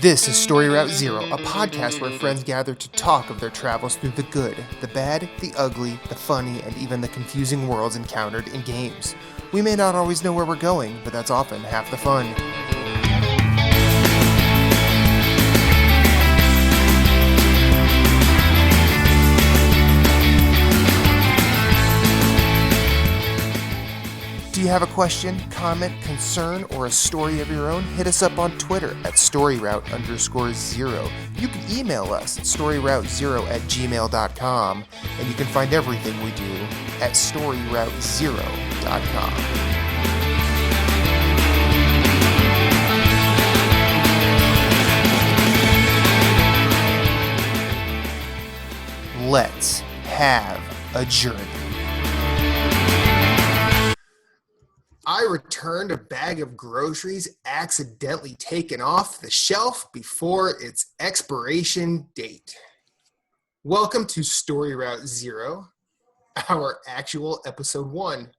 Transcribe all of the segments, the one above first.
This is Story Route Zero, a podcast where friends gather to talk of their travels through the good, the bad, the ugly, the funny, and even the confusing worlds encountered in games. We may not always know where we're going, but that's often half the fun. Do you have a question, comment, concern, or a story of your own? Hit us up on Twitter at storyroute_0. You can email us at storyroute0@gmail.com, and you can find everything we do at storyroute0.com. Let's have a journey. I returned a bag of groceries accidentally taken off the shelf before its expiration date. Welcome to Story Route Zero, our actual episode 1.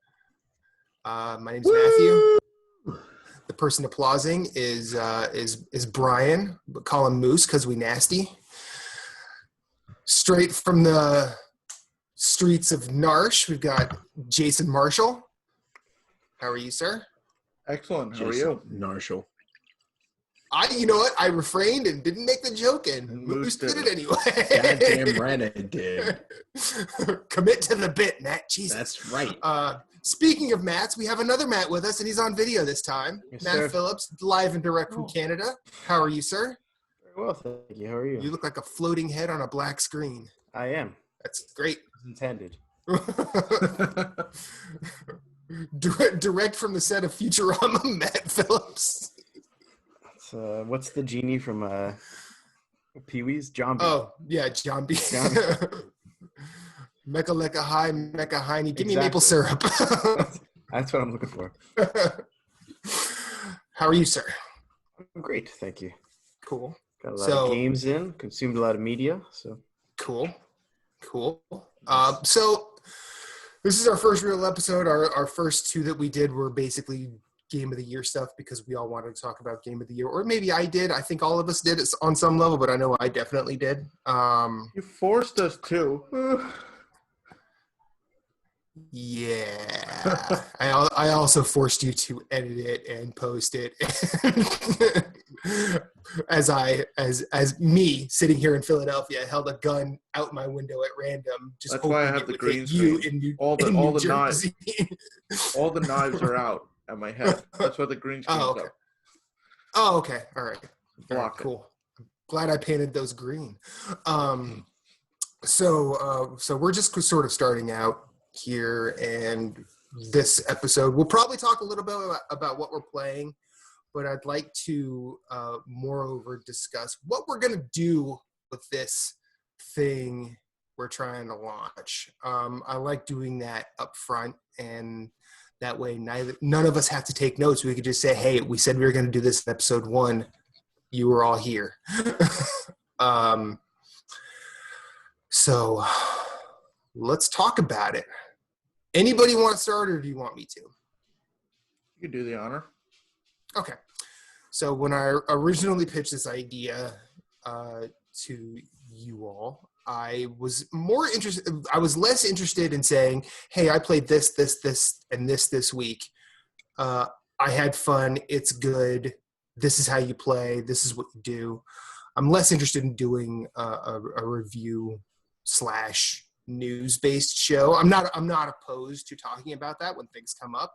My name's Matthew. The person applauding is Brian, but call him Moose because we nasty. Straight from the streets of Narsh, we've got Jason Marshall. How are you, sir? Excellent. How are you? Marshall. You know what? I refrained and didn't make the joke, and Moose did it anyway. Goddamn right I did. Commit to the bit, Matt. Jesus. That's right. Speaking of Matts, we have another Matt with us, and he's on video this time. Yes, Matt sir. Phillips, live and direct from Canada. How are you, sir? Very well, thank you. How are you? You look like a floating head on a black screen. I am. That's great. As intended. Direct from the set of Futurama, Matt Phillips. What's the genie from Pee-wee's? John B. Oh, yeah, John B. Mecca Lecca High, Mecca Hiney. Give me maple syrup. That's what I'm looking for. How are you, sir? I'm great, thank you. Cool. Got a lot of games in, consumed a lot of media. So Cool. So this is our first real episode. Our first 2 that we did were basically Game of the Year stuff because we all wanted to talk about Game of the Year. Or maybe I did. I think all of us did it on some level, but I know I definitely did. You forced us to. Yeah. I also forced you to edit it and post it. as me sitting here in Philadelphia held a gun out my window at random. Just That's why I have the green screen. All the knives. All the knives are out at my head. That's why the green screen's okay. up. Oh, okay. All right. Block it. Cool. Glad I painted those green. So we're just sort of starting out here, and this episode we'll probably talk a little bit about what we're playing, but I'd like to moreover discuss what we're going to do with this thing we're trying to launch. I like doing that up front, and that way none of us have to take notes. We could just say, hey, we said we were going to do this in episode 1. You were all here. So let's talk about it. Anybody want to start, or do you want me to? You can do the honor. Okay. So when I originally pitched this idea to you all, I was less interested in saying, hey, I played this, and this week. I had fun. It's good. This is how you play. This is what you do. I'm less interested in doing a review / news-based show. I'm not opposed to talking about that when things come up.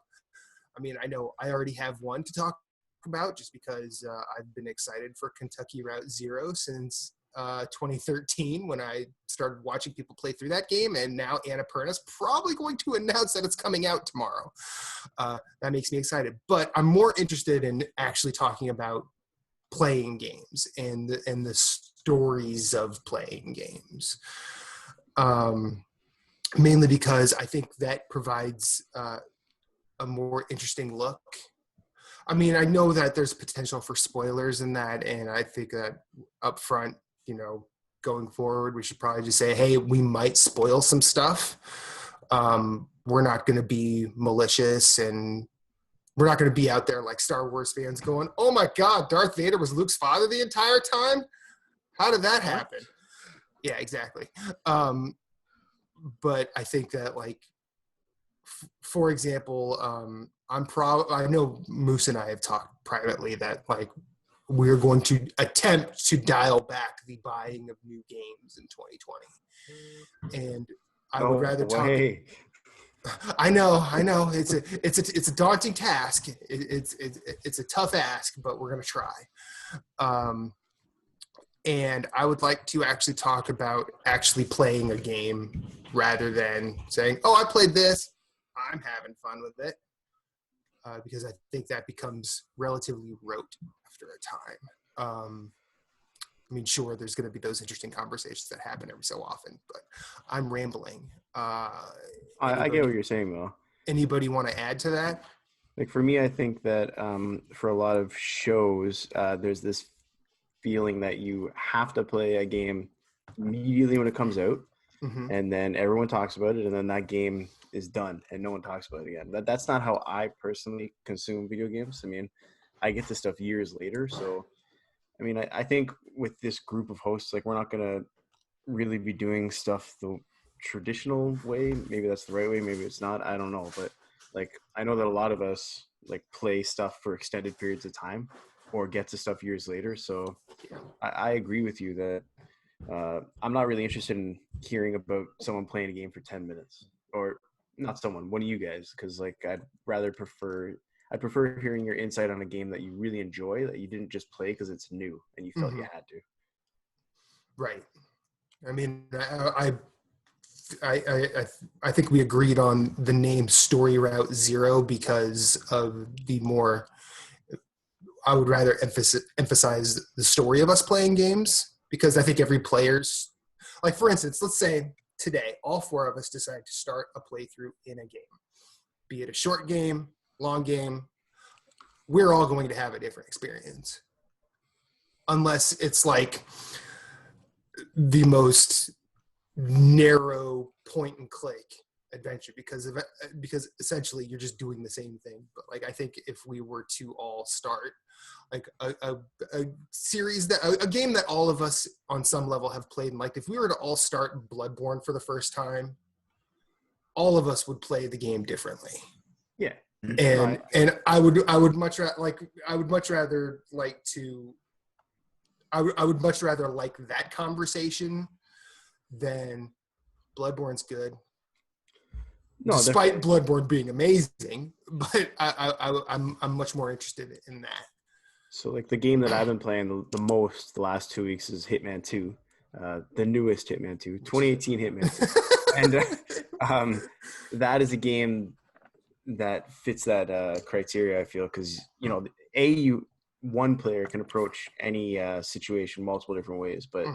I mean, I know I already have one to talk about just because I've been excited for Kentucky Route Zero since 2013 when I started watching people play through that game, and now Annapurna's probably going to announce that it's coming out tomorrow. That makes me excited. But I'm more interested in actually talking about playing games and the stories of playing games. Mainly because I think that provides a more interesting look. I mean, I know that there's potential for spoilers in that, and I think that up front, going forward, we should probably just say, hey, we might spoil some stuff. We're not going to be malicious and We're not going to be out there like Star Wars fans going, "Oh my God, Darth Vader was Luke's father the entire time? How did that happen?" Yeah, exactly. But I think that, like, for example, I know Moose and I have talked privately that, like, we're going to attempt to dial back the buying of new games in 2020, and I would rather talk. I know. It's a daunting task. It's a tough ask, but we're gonna try. And I would like to actually talk about actually playing a game rather than saying, "Oh, I played this. I'm having fun with it," because I think that becomes relatively rote after a time. I mean, sure, there's going to be those interesting conversations that happen every so often, but I'm rambling. I get what you're saying, though. Anybody want to add to that? Like, for me, I think that for a lot of shows, there's this feeling that you have to play a game immediately when it comes out, and then everyone talks about it, and then that game is done and no one talks about it again. That's not how I personally consume video games. I mean, I get this stuff years later. So, I mean, I think with this group of hosts, like, we're not going to really be doing stuff the traditional way. Maybe that's the right way, maybe it's not, I don't know. But, like, I know that a lot of us, like, play stuff for extended periods of time or get to stuff years later. So I agree with you that I'm not really interested in hearing about someone playing a game for 10 minutes, or not someone, one of you guys, because, like, I'd prefer hearing your insight on a game that you really enjoy, that you didn't just play because it's new and you felt you had to. Right. I mean, I think we agreed on the name Story Route Zero because of the more. I would rather emphasize the story of us playing games, because I think every player's, like, for instance, let's say today all four of us decide to start a playthrough in a game, be it a short game, long game. We're all going to have a different experience, unless it's like the most narrow point and click adventure, because essentially you're just doing the same thing. But, like, I think if we were to all start like a series that a game that all of us on some level have played and liked, if we were to all start Bloodborne for the first time, all of us would play the game differently. Yeah. And I would much rather like that conversation than Bloodborne's good. No, despite Bloodborne being amazing, but I'm much more interested in that. So, like, the game that I've been playing the most the last 2 weeks is Hitman 2, the newest Hitman 2, 2018 Hitman 2. And that is a game that fits that criteria, I feel, because, you know, one player can approach any situation multiple different ways, but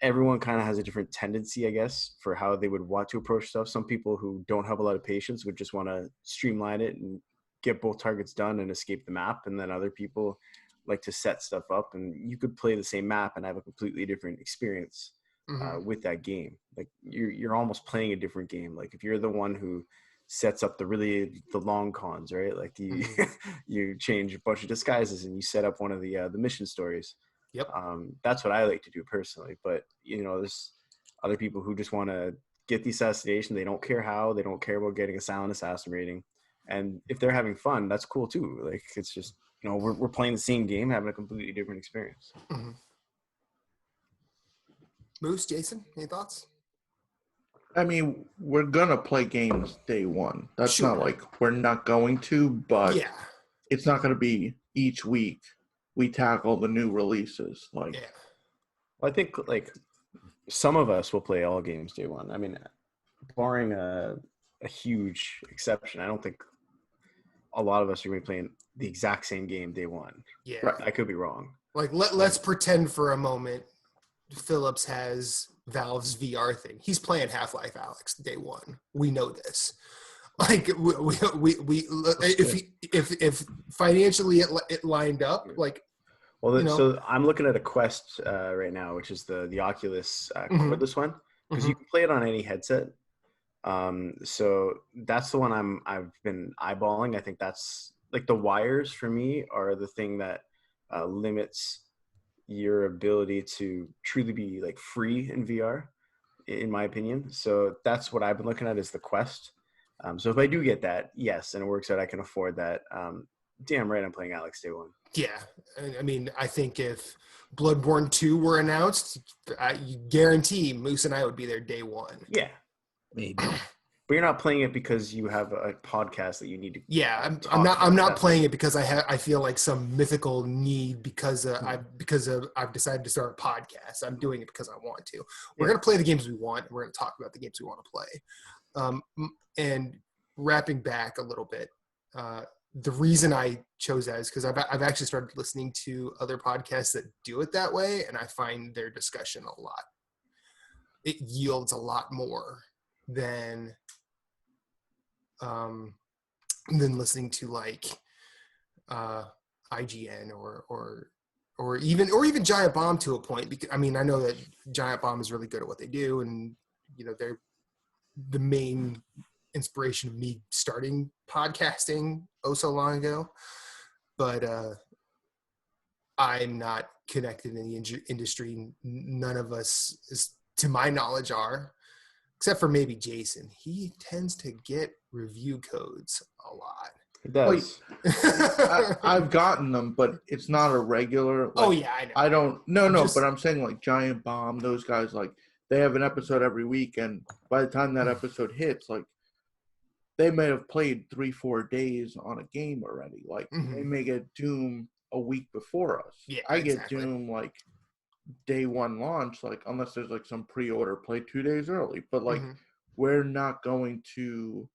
everyone kind of has a different tendency, I guess, for how they would want to approach stuff. Some people who don't have a lot of patience would just want to streamline it and get both targets done and escape the map. And then other people like to set stuff up, and you could play the same map and have a completely different experience with that game. Like, you're almost playing a different game. Like, if you're the one who sets up the long cons, right? Like, you change a bunch of disguises and you set up one of the mission stories. Yep. That's what I like to do personally. But, you know, there's other people who just want to get the assassination. They don't care how. They don't care about getting a silent assassin rating. And if they're having fun, that's cool too. Like, it's just, you know, we're playing the same game, having a completely different experience. Moose, Jason, any thoughts? I mean, we're gonna play games day one. That's not like we're not going to, but it's not gonna be each week we tackle the new releases. Like, well, I think, like, some of us will play all games day one. I mean, barring a huge exception, I don't think a lot of us are going to be playing the exact same game day one. Yeah. Right. I could be wrong. Like, let's pretend for a moment Phillips has Valve's VR thing. He's playing Half-Life Alyx day one. We know this. Like, we if financially it lined up, like. Well, so I'm looking at a Quest right now, which is the Oculus cordless one, because you can play it on any headset. So that's the one I've been eyeballing. I think that's like the wires for me are the thing that limits your ability to truly be like free in VR, in my opinion. So that's what I've been looking at is the Quest. So if I do get that, yes, and it works out, I can afford that. Damn right, I'm playing Alex Day One. Yeah, I mean, I think if Bloodborne 2 were announced, I guarantee Moose and I would be there day one. Yeah, maybe. But you're not playing it because you have a podcast that you need to. Yeah, I'm not playing it because I feel like some mythical need because I've decided to start a podcast. I'm doing it because I want to. We're gonna play the games we want. And we're gonna talk about the games we want to play. And wrapping back a little bit, the reason I chose that is because I've actually started listening to other podcasts that do it that way, and I find their discussion a lot. It yields a lot more than listening to like IGN or even Giant Bomb to a point. Because I mean, I know that Giant Bomb is really good at what they do, and you know they're the main inspiration of me starting podcasting so long ago. But I'm not connected in the industry. None of us, to my knowledge, are. Except for maybe Jason. He tends to get review codes a lot. It does. I've gotten them, but it's not a regular. Oh, yeah, I know. I don't. No, but I'm saying like Giant Bomb, those guys, like they have an episode every week, and by the time that episode hits, like they may have played 3-4 days on a game already. Like they may get Doom a week before us. Yeah, I get Doom like day one launch, like unless there's like some pre-order play 2 days early, but like we're not going to,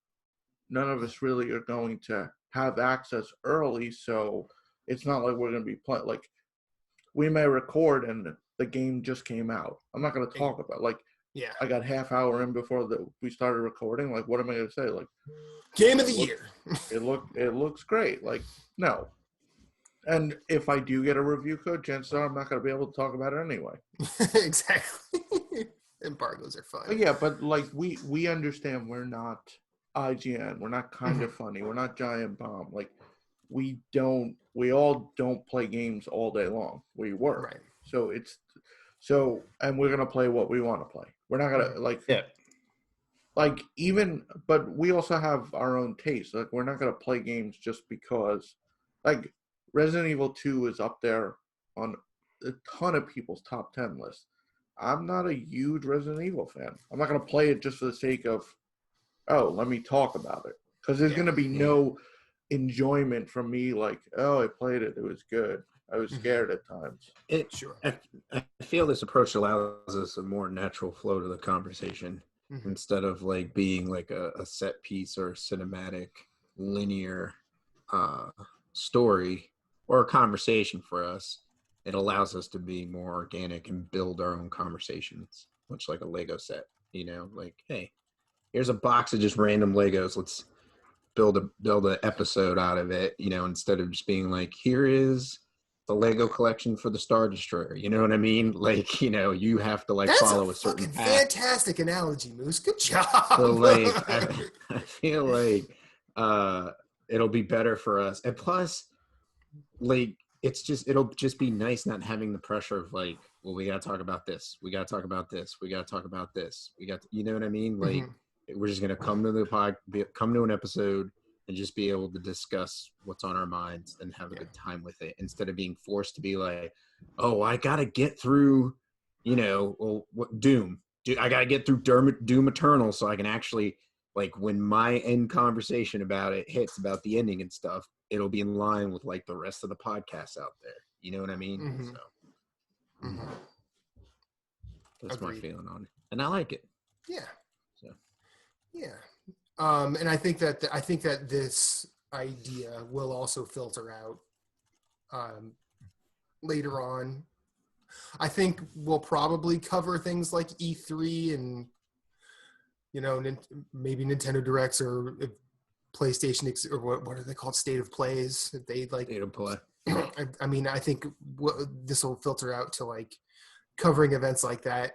none of us really are going to have access early, so it's not like we're going to be playing, like we may record and the game just came out. I'm not going to talk about like, yeah, I got half hour in before we started recording, like what am I going to say, like game of the year. it looks great, like no. And if I do get a review code, chances are I'm not going to be able to talk about it anyway. Exactly. Embargoes are fun. But yeah, but like we understand we're not IGN. We're not kind of funny. We're not Giant Bomb. Like we all don't play games all day long. We work. Right. And we're going to play what we want to play. We're not going to like even, but we also have our own taste. Like we're not going to play games just because, like, Resident Evil 2 is up there on a ton of people's top 10 lists. I'm not a huge Resident Evil fan. I'm not going to play it just for the sake of, oh, let me talk about it. Because there's going to be no enjoyment from me like, oh, I played it. It was good. I was scared at times. I feel this approach allows us a more natural flow to the conversation instead of like being like a set piece or cinematic, linear story or a conversation for us. It allows us to be more organic and build our own conversations, much like a Lego set, you know, like, hey, here's a box of just random Legos. Let's build an episode out of it, you know, instead of just being like, here is the Lego collection for the Star Destroyer. You know what I mean? Like, you know, you have to like follow a certain path. Fantastic analogy, Moose. Good job. So like, I feel like it'll be better for us. And plus, like, it'll just be nice not having the pressure of like, well, we got to talk about this. We got to talk about this. We got to talk about this. You know what I mean? Like, we're just going to come to an episode and just be able to discuss what's on our minds and have a good time with it instead of being forced to be like, oh, I got to get through, you know, Doom. I got to get through Doom Eternal so I can actually, like, when my end conversation about it hits about the ending and stuff, it'll be in line with like the rest of the podcasts out there. You know what I mean? So that's my feeling on it. And I like it. Yeah. So. Yeah. And I think that this idea will also filter out later on. I think we'll probably cover things like E3 and, you know, maybe Nintendo Directs or PlayStation or what are they called? State of Plays. They like State of Play. I mean, I think this will filter out to like covering events like that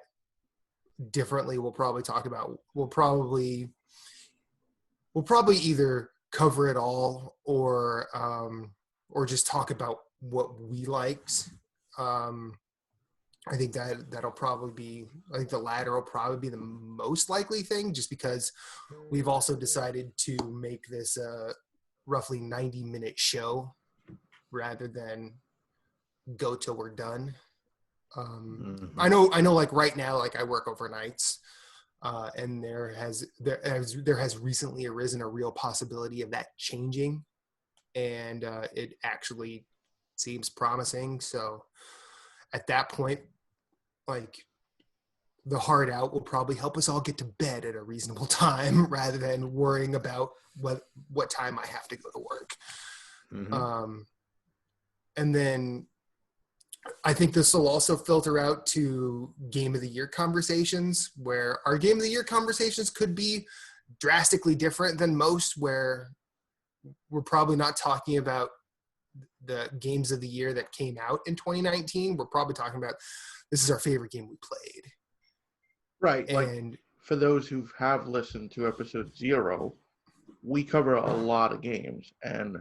differently. We'll probably we'll probably either cover it all or just talk about what we liked. I think that'll probably be, I think the latter will probably be the most likely thing, just because we've also decided to make this a roughly 90-minute show rather than go till we're done. I know like right now, like I work overnights, and there has recently arisen a real possibility of that changing, and it actually seems promising. So at that point, like the hard out will probably help us all get to bed at a reasonable time rather than worrying about what time I have to go to work. And then I think this will also filter out to game of the year conversations, where our game of the year conversations could be drastically different than most, where we're probably not talking about the games of the year that came out in 2019. We're probably talking about, this is our favorite game we played. Right. And like, for those who have listened to episode 0, we cover a lot of games, and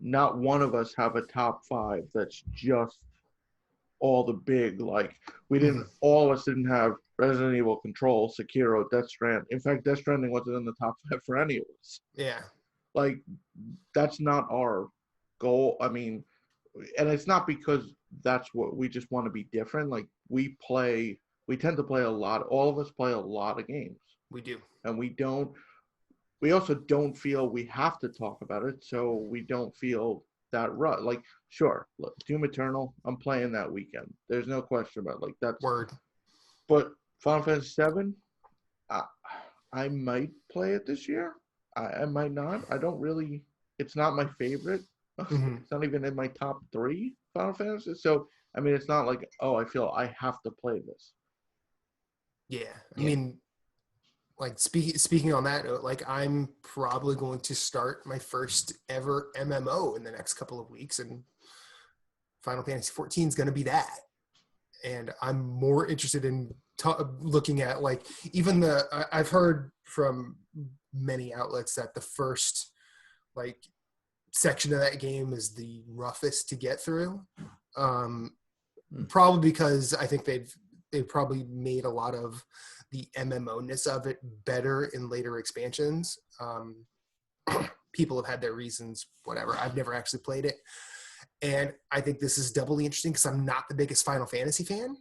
not one of us have a top 5 that's just all the big, like, we didn't, all of us didn't have Resident Evil, Control, Sekiro, Death Stranding. In fact, Death Stranding wasn't in the top 5 for any of us. Yeah. Like, that's not our goal. I mean, and it's not because that's what we just want to be different. Like, we tend to play a lot. All of us play a lot of games. We do. And we also don't feel we have to talk about it, so we don't feel that rut. Like, sure, look, Doom Eternal, I'm playing that weekend. There's no question about it. Like, that's word. But Final Fantasy VII, I might play it this year. I might not. I don't really. It's not my favorite. It's not even in my top 3 Final Fantasy. So, I mean, it's not like, oh, I feel I have to play this. Yeah. I mean, like, speaking on that, like, I'm probably going to start my first ever MMO in the next couple of weeks, and Final Fantasy 14 is going to be that. And I'm more interested in looking at, like, even I've heard from many outlets that the first, like, section of that game is the roughest to get through. Probably because I think they've probably made a lot of the MMO-ness of it better in later expansions. People have had their reasons, whatever. I've never actually played it. And I think this is doubly interesting because I'm not the biggest Final Fantasy fan.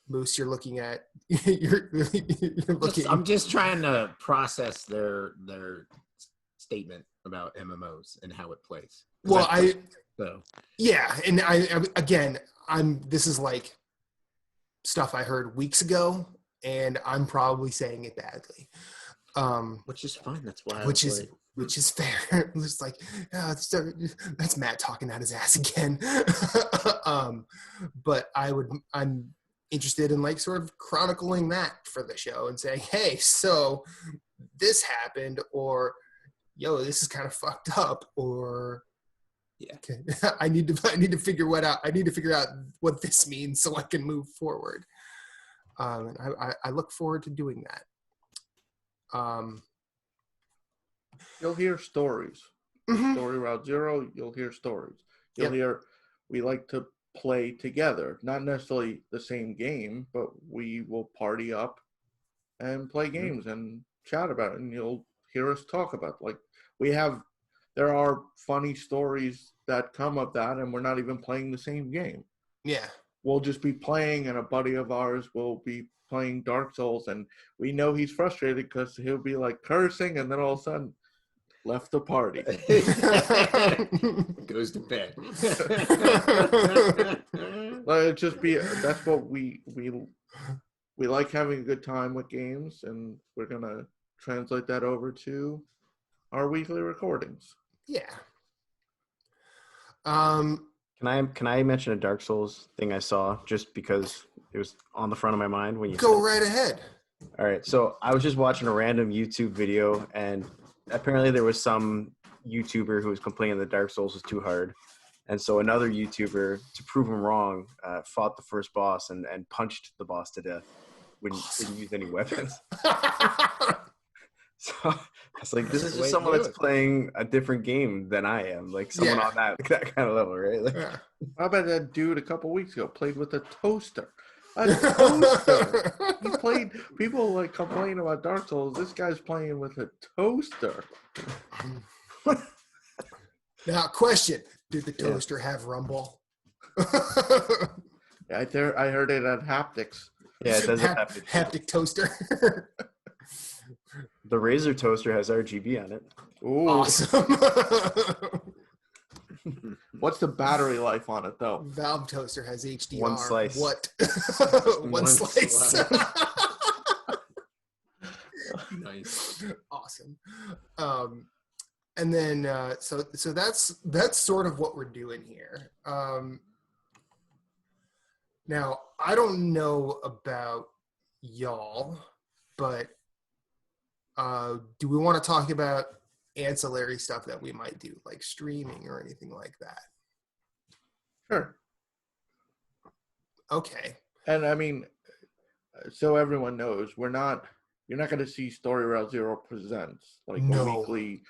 Moose, you're looking at you're looking. I'm just trying to process their statement about MMOs and how it plays. Well, yeah, and this is like stuff I heard weeks ago, and I'm probably saying it badly. Which is fine. That's why. Which is fair. It's like, that's Matt talking out his ass again. But I'm interested in, like, sort of chronicling that for the show and saying, hey, so this happened, or yo, this is kind of fucked up, or okay, I need to figure out. I need to figure out what this means so I can move forward. And I look forward to doing that. You'll hear stories. Story Route 0, you'll hear stories. You'll hear, we like to play together. Not necessarily the same game, but we will party up and play games and chat about it. And you'll hear us talk about, like, there are funny stories that come of that, and we're not even playing the same game. Yeah. We'll just be playing, and a buddy of ours will be playing Dark Souls, and we know he's frustrated because he'll be, like, cursing, and then all of a sudden, left the party. Goes to bed. Like, that's what we like, having a good time with games, and we're going to translate that over to our weekly recordings. Yeah. Can I mention a Dark Souls thing I saw just because it was on the front of my mind when you go right ahead. All right. So I was just watching a random YouTube video, and apparently there was some YouTuber who was complaining that Dark Souls was too hard. And so another YouTuber, to prove him wrong, fought the first boss and punched the boss to death. Wouldn't use any weapons. So I was like, this That's is the just way to someone do that's it. playing a different game than I am. Like someone on that kind of level, right? Like, Yeah. How about that dude a couple weeks ago played with a toaster? A toaster. He played. People like complain about Dark Souls. This guy's playing with a toaster. Now, question: did the toaster have rumble? I heard it at haptics. yeah, it does have to. Haptic toaster. The Razer toaster has RGB on it. Ooh. Awesome. What's the battery life on it though? Valve toaster has HDR. One slice. What? One One slice. slice. Nice. Awesome. And then so that's sort of what we're doing here. Now I don't know about y'all, but do we want to talk about ancillary stuff that we might do, like streaming or anything like that? Sure. Okay. And I mean, so everyone knows, you're not going to see Story Rail Zero presents like a weekly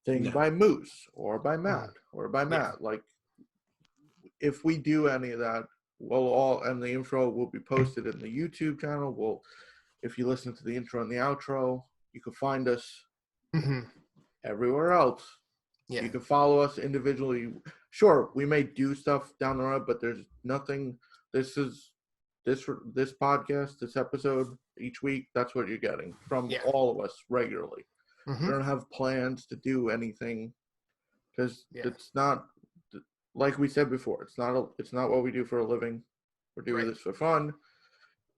thing by Moose or by Matt or by Matt. Yeah. Like, if we do any of that, and the intro will be posted in the YouTube channel. If you listen to the intro and the outro, you can find us everywhere else. Yeah. You can follow us individually. Sure, we may do stuff down the road, but there's nothing. This podcast, this episode each week. That's what you're getting from all of us regularly. We don't have plans to do anything because it's not, like we said before. It's not what we do for a living. We're doing this for fun.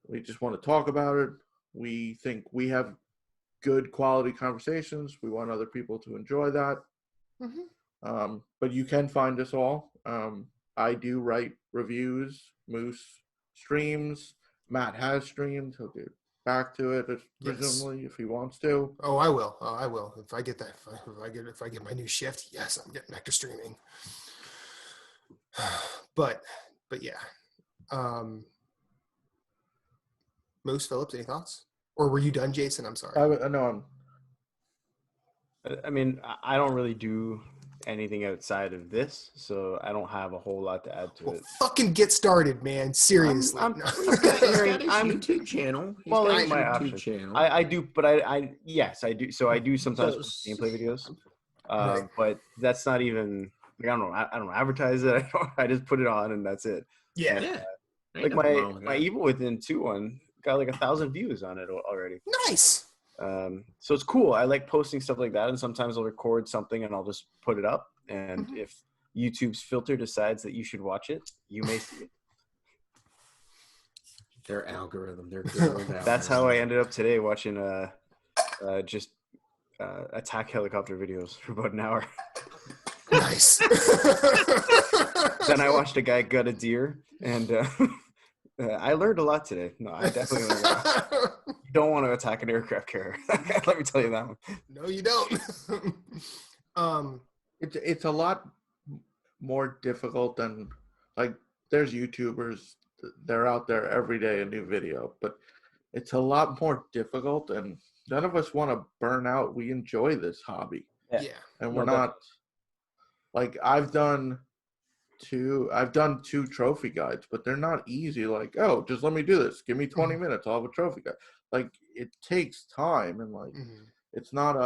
We just want to talk about it. We think we have good quality conversations. We want other people to enjoy that. But you can find us all. I do write reviews. Moose streams. Matt has streamed. He'll get back to it presumably if he wants to. Oh, I will. If I get that, if I get my new shift, yes, I'm getting back to streaming. But yeah. Moose, Phillips, any thoughts? Or were you done, Jason? I'm sorry. No, I mean, I don't really do anything outside of this, so I don't have a whole lot to add to it. Fucking get started, man. Seriously. He's got his YouTube channel. He's got my YouTube channel. I do, but I yes, I do. So I do sometimes gameplay videos, but that's not even like I don't advertise it. I just put it on and that's it. Yeah. And, like my Evil Within 2 one got like 1,000 views on it already. Nice. So it's cool. I like posting stuff like that, and sometimes I'll record something and I'll just put it up. And if YouTube's filter decides that you should watch it, you may see it. Their algorithm, their good algorithm. That's how I ended up today watching just attack helicopter videos for about an hour. Nice. Then I watched a guy gut a deer, and I learned a lot today. No, I definitely learned a lot. You don't want to attack an aircraft carrier. Let me tell you that one. No, you don't. It's a lot more difficult than, like, there's YouTubers, they're out there every day a new video, but it's a lot more difficult, and none of us want to burn out. We enjoy this hobby. Yeah. And we're not, like, I've done two trophy guides, but they're not easy. Like, oh, just let me do this. Give me 20 minutes. I'll have a trophy guide. Like, it takes time, and like, it's not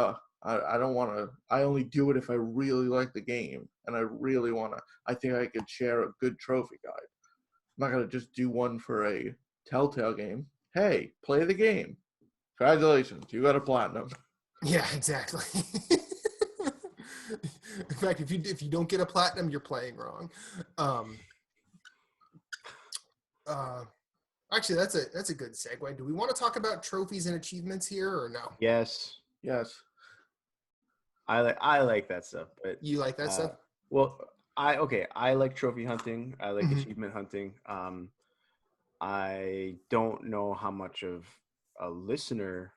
I don't want to, I only do it if I really like the game and I really want to, I think I could share a good trophy guide. I'm not going to just do one for a Telltale game. Hey, play the game. Congratulations, you got a platinum. Yeah, exactly. In fact, if you don't get a platinum, you're playing wrong. Actually, that's a good segue. Do we want to talk about trophies and achievements here or no? Yes. I like that stuff, but you like that stuff? Well, I like trophy hunting. I like achievement hunting. I don't know how much of a listener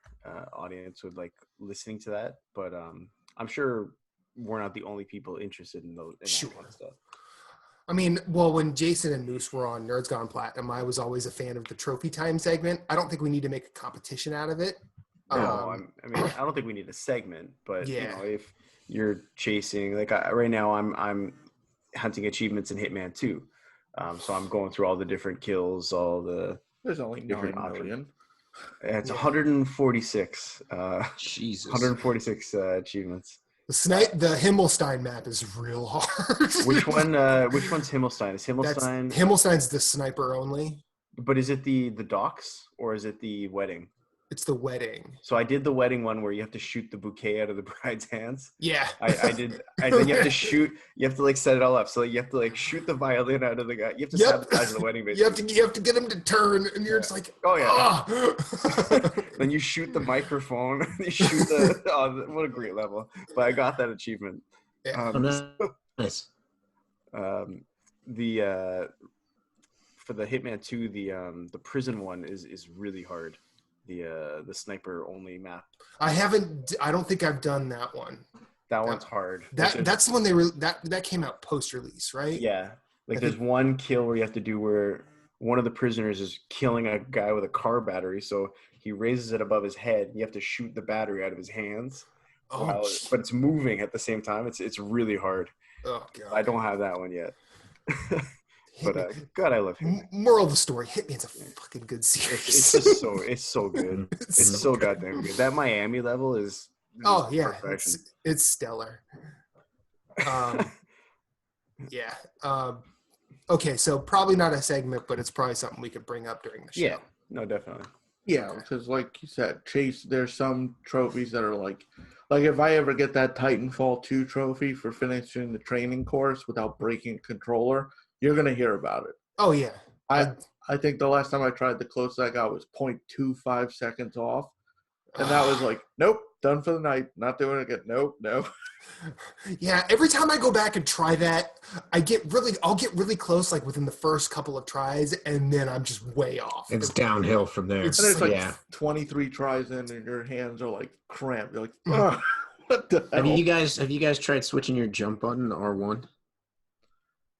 audience would like listening to that, but I'm sure we're not the only people interested in those that kind of stuff. I mean, well, when Jason and Moose were on Nerds Gone Platinum, I was always a fan of the trophy time segment. I don't think we need to make a competition out of it. No, I mean, I don't think we need a segment, but Yeah. you know, if you're chasing, like right now, I'm hunting achievements in Hitman 2, so I'm going through all the different kills, all the There's only 9 different million. It's Yeah. 146. Jesus. 146 achievements. The Himmelstein map is real hard. Which one? Which one's Himmelstein? Is Himmelstein? Himmelstein's the sniper only. But is it the docks or is it the wedding? It's the wedding. So I did the wedding one where you have to shoot the bouquet out of the bride's hands. Yeah. I did. And then you have to shoot. You have to like set it all up. So you have to like shoot the violin out of the guy. You have to sabotage the wedding. Basically. You have to get him to turn, and you're just like, oh yeah. Oh. Then you shoot the microphone. You shoot the. Oh, what a great level! But I got that achievement. Yeah. Nice. For the Hitman 2, the prison one is really hard. The sniper only map. I don't think I've done that one. That one's hard. That's the one that came out post release, right? Yeah. Like there's one kill where you have to do where one of the prisoners is killing a guy with a car battery, so he raises it above his head. And you have to shoot the battery out of his hands. But it's moving at the same time. It's really hard. Oh god. I don't have that one yet. But God, I love Hitman. Moral of the story: Hitman's a fucking good series. It's just it's so good. It's so goddamn good. That Miami level is. Oh yeah, it's stellar. Yeah. Okay, so probably not a segment, but it's probably something we could bring up during the show. Yeah. No, definitely. Yeah, because like you said, Chase, there's some trophies that are like if I ever get that Titanfall 2 trophy for finishing the training course without breaking a controller, you're going to hear about it. Oh, yeah. I think the last time I tried, the closest I got was 0.25 seconds off. And that was like, nope, done for the night. Not doing it again. Nope, no. Yeah, every time I go back and try that, I'll get really close, like within the first couple of tries, and then I'm just way off. It's downhill from there. And it's like 23 tries in, and your hands are like cramped. You're like, oh, what the hell? Have you guys tried switching your jump button to R1?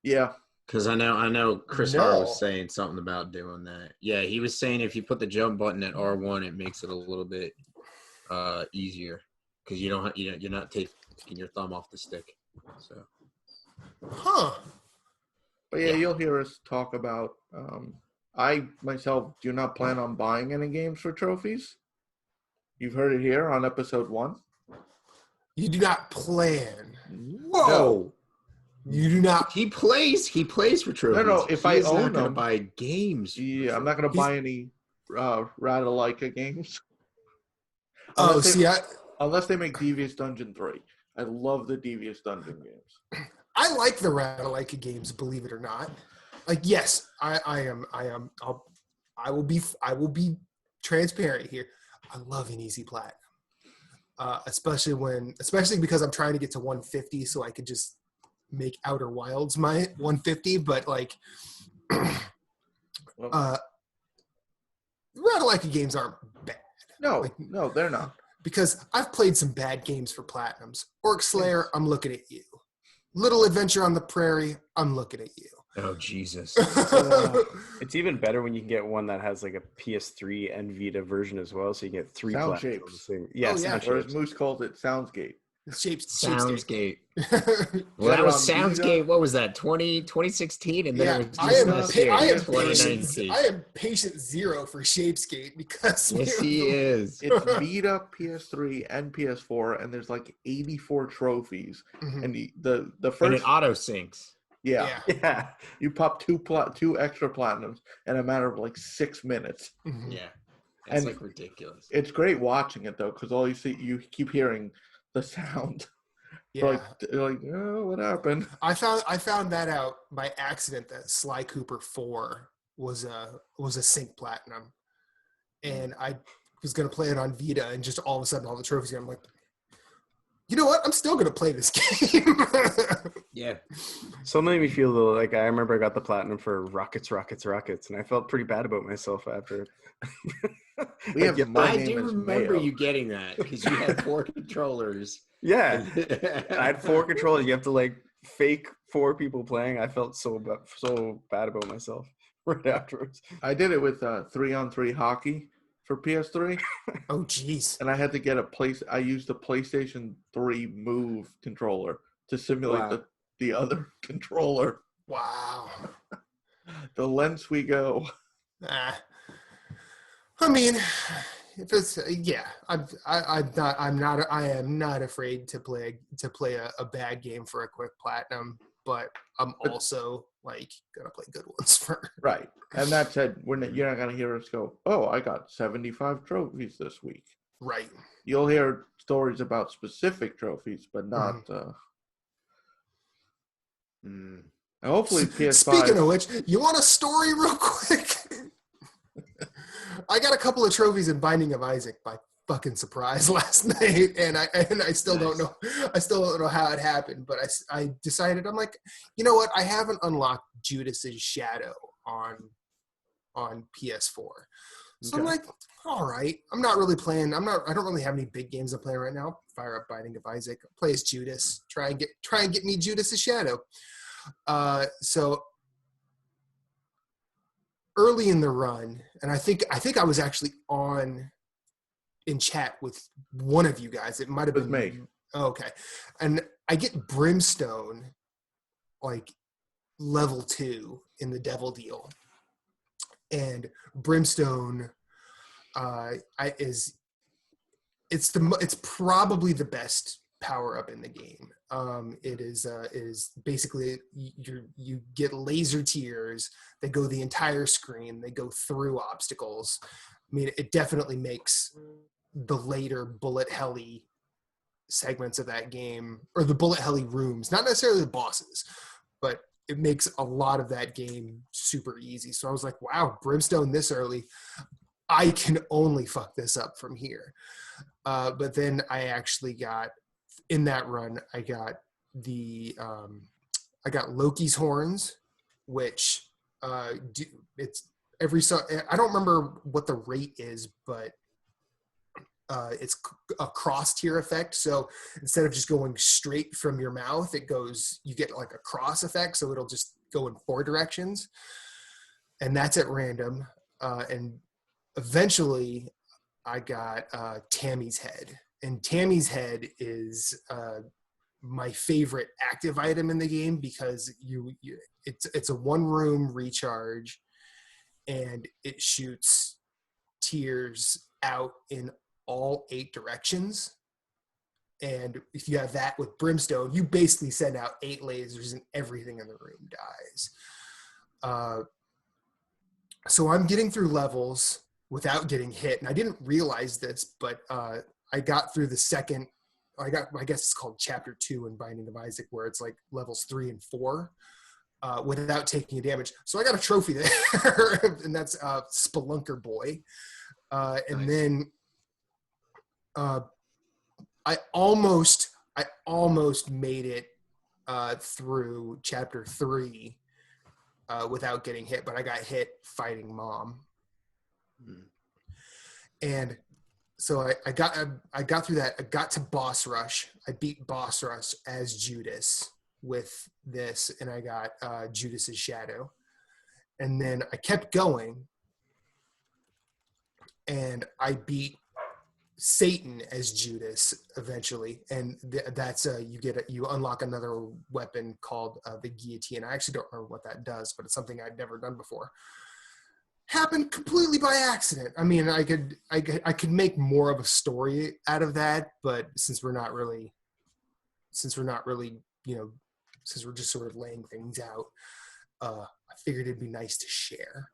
Yeah. Because I know Chris Hart was saying something about doing that. Yeah, he was saying if you put the jump button at R1, it makes it a little bit easier because you're not taking your thumb off the stick. So, But yeah, you'll hear us talk about. I myself do not plan on buying any games for trophies. You've heard it here on episode 1. You do not plan. Whoa. No. You do not. He plays for trophies. No. If I own them, buy games. Yeah, I'm not gonna buy any Ratalaika games. Unless they make Devious Dungeon 3. I love the Devious Dungeon games. I like the Ratalaika games, believe it or not. Like, yes, I will be transparent here. I love an easy platinum, especially because I'm trying to get to 150, so I could just make Outer Wilds my 150. But like, Ratalaika games aren't bad. No, they're not. Because I've played some bad games for platinums. Orc Slayer, I'm looking at you. Little Adventure on the Prairie, I'm looking at you. Oh, Jesus. It's even better when you can get one that has like a PS3 and Vita version as well, so you get 3 Sound platinums. shapes. Yeah, Or as Moose calls it, Soundscape. Soundscape. Well, that was Soundscape. What was that? 2016, and then it was I am 2019. patient zero for Shapescape because Yes, he is. It's Vita, PS3, and PS4, and there's like 84 trophies. Mm-hmm. And the first And it auto syncs. Yeah. You pop two extra platinums in a matter of like 6 minutes. Mm-hmm. Yeah. It's And like ridiculous. It's great watching it though, because you keep hearing the sound. Yeah. You're like, oh, what happened? I found that out by accident that Sly Cooper 4 was a sync platinum, and I was gonna play it on Vita, and just all of a sudden all the trophies. I'm like, you know what? I'm still gonna play this game. Yeah. So made me feel though, like I remember I got the platinum for Rockets, and I felt pretty bad about myself after. I do remember you getting that because you had 4 controllers. Yeah, I had 4 controllers. You have to like fake 4 people playing. I felt so bad about myself right afterwards. I did it with 3-on-3 hockey for PS3. Oh, jeez. And I had to get I used the PlayStation 3 Move controller to simulate the other controller. Wow. The lengths we go. I mean, if it's I am not afraid to play a bad game for a quick platinum, but I'm also like gonna play good ones for right. And that said, you're not gonna hear us go, "Oh, I got 75 trophies this week." Right. You'll hear stories about specific trophies, but not. Hopefully, PS5. Speaking of which, you want a story real quick? I got a couple of trophies in Binding of Isaac by fucking surprise last night, and I still don't know. I still don't know how it happened, but I decided, I'm like, you know what? I haven't unlocked Judas's Shadow on PS4, so I'm like, all right. I'm not really playing. I don't really have any big games I'm playing right now. Fire up Binding of Isaac. Play as Judas. Try and get me Judas's Shadow. So early in the run, and I think I was actually in chat with one of you guys. It might have been me. Oh, okay. And I get Brimstone like level 2 in the Devil Deal. And Brimstone it's probably the best power up in the game. It is basically you get laser tears that go the entire screen. They go through obstacles. I mean, it definitely makes the later bullet helly segments of that game, or the bullet helly rooms, not necessarily the bosses, but it makes a lot of that game super easy. So I was like, wow, Brimstone this early. I can only fuck this up from here. But then I actually got, in that run, I got Loki's horns, which it's every so I don't remember what the rate is, but it's a cross tier effect. So instead of just going straight from your mouth, you get like a cross effect. So it'll just go in 4 directions, and that's at random. And eventually I got Tammy's head, and Tammy's head is my favorite active item in the game, because it's a 1-room recharge, and it shoots tears out in all 8 directions. And if you have that with Brimstone, you basically send out 8 lasers and everything in the room dies. So I'm getting through levels without getting hit, and I didn't realize this, but I got through the second. I guess it's called Chapter 2 in Binding of Isaac, where it's like levels 3 and 4 without taking a damage. So I got a trophy there, and that's Spelunker Boy. And nice. Then I almost made it through Chapter 3 without getting hit, but I got hit fighting Mom. And so I got through that. I got to boss rush. I beat boss rush as Judas with this, and I got Judas's Shadow. And then I kept going, and I beat Satan as Judas eventually. And that's you unlock another weapon called the guillotine. I actually don't remember what that does, but it's something I'd never done before. Happened completely by accident. I mean, I could make more of a story out of that, but since we're not really, since we're just sort of laying things out, I figured it'd be nice to share,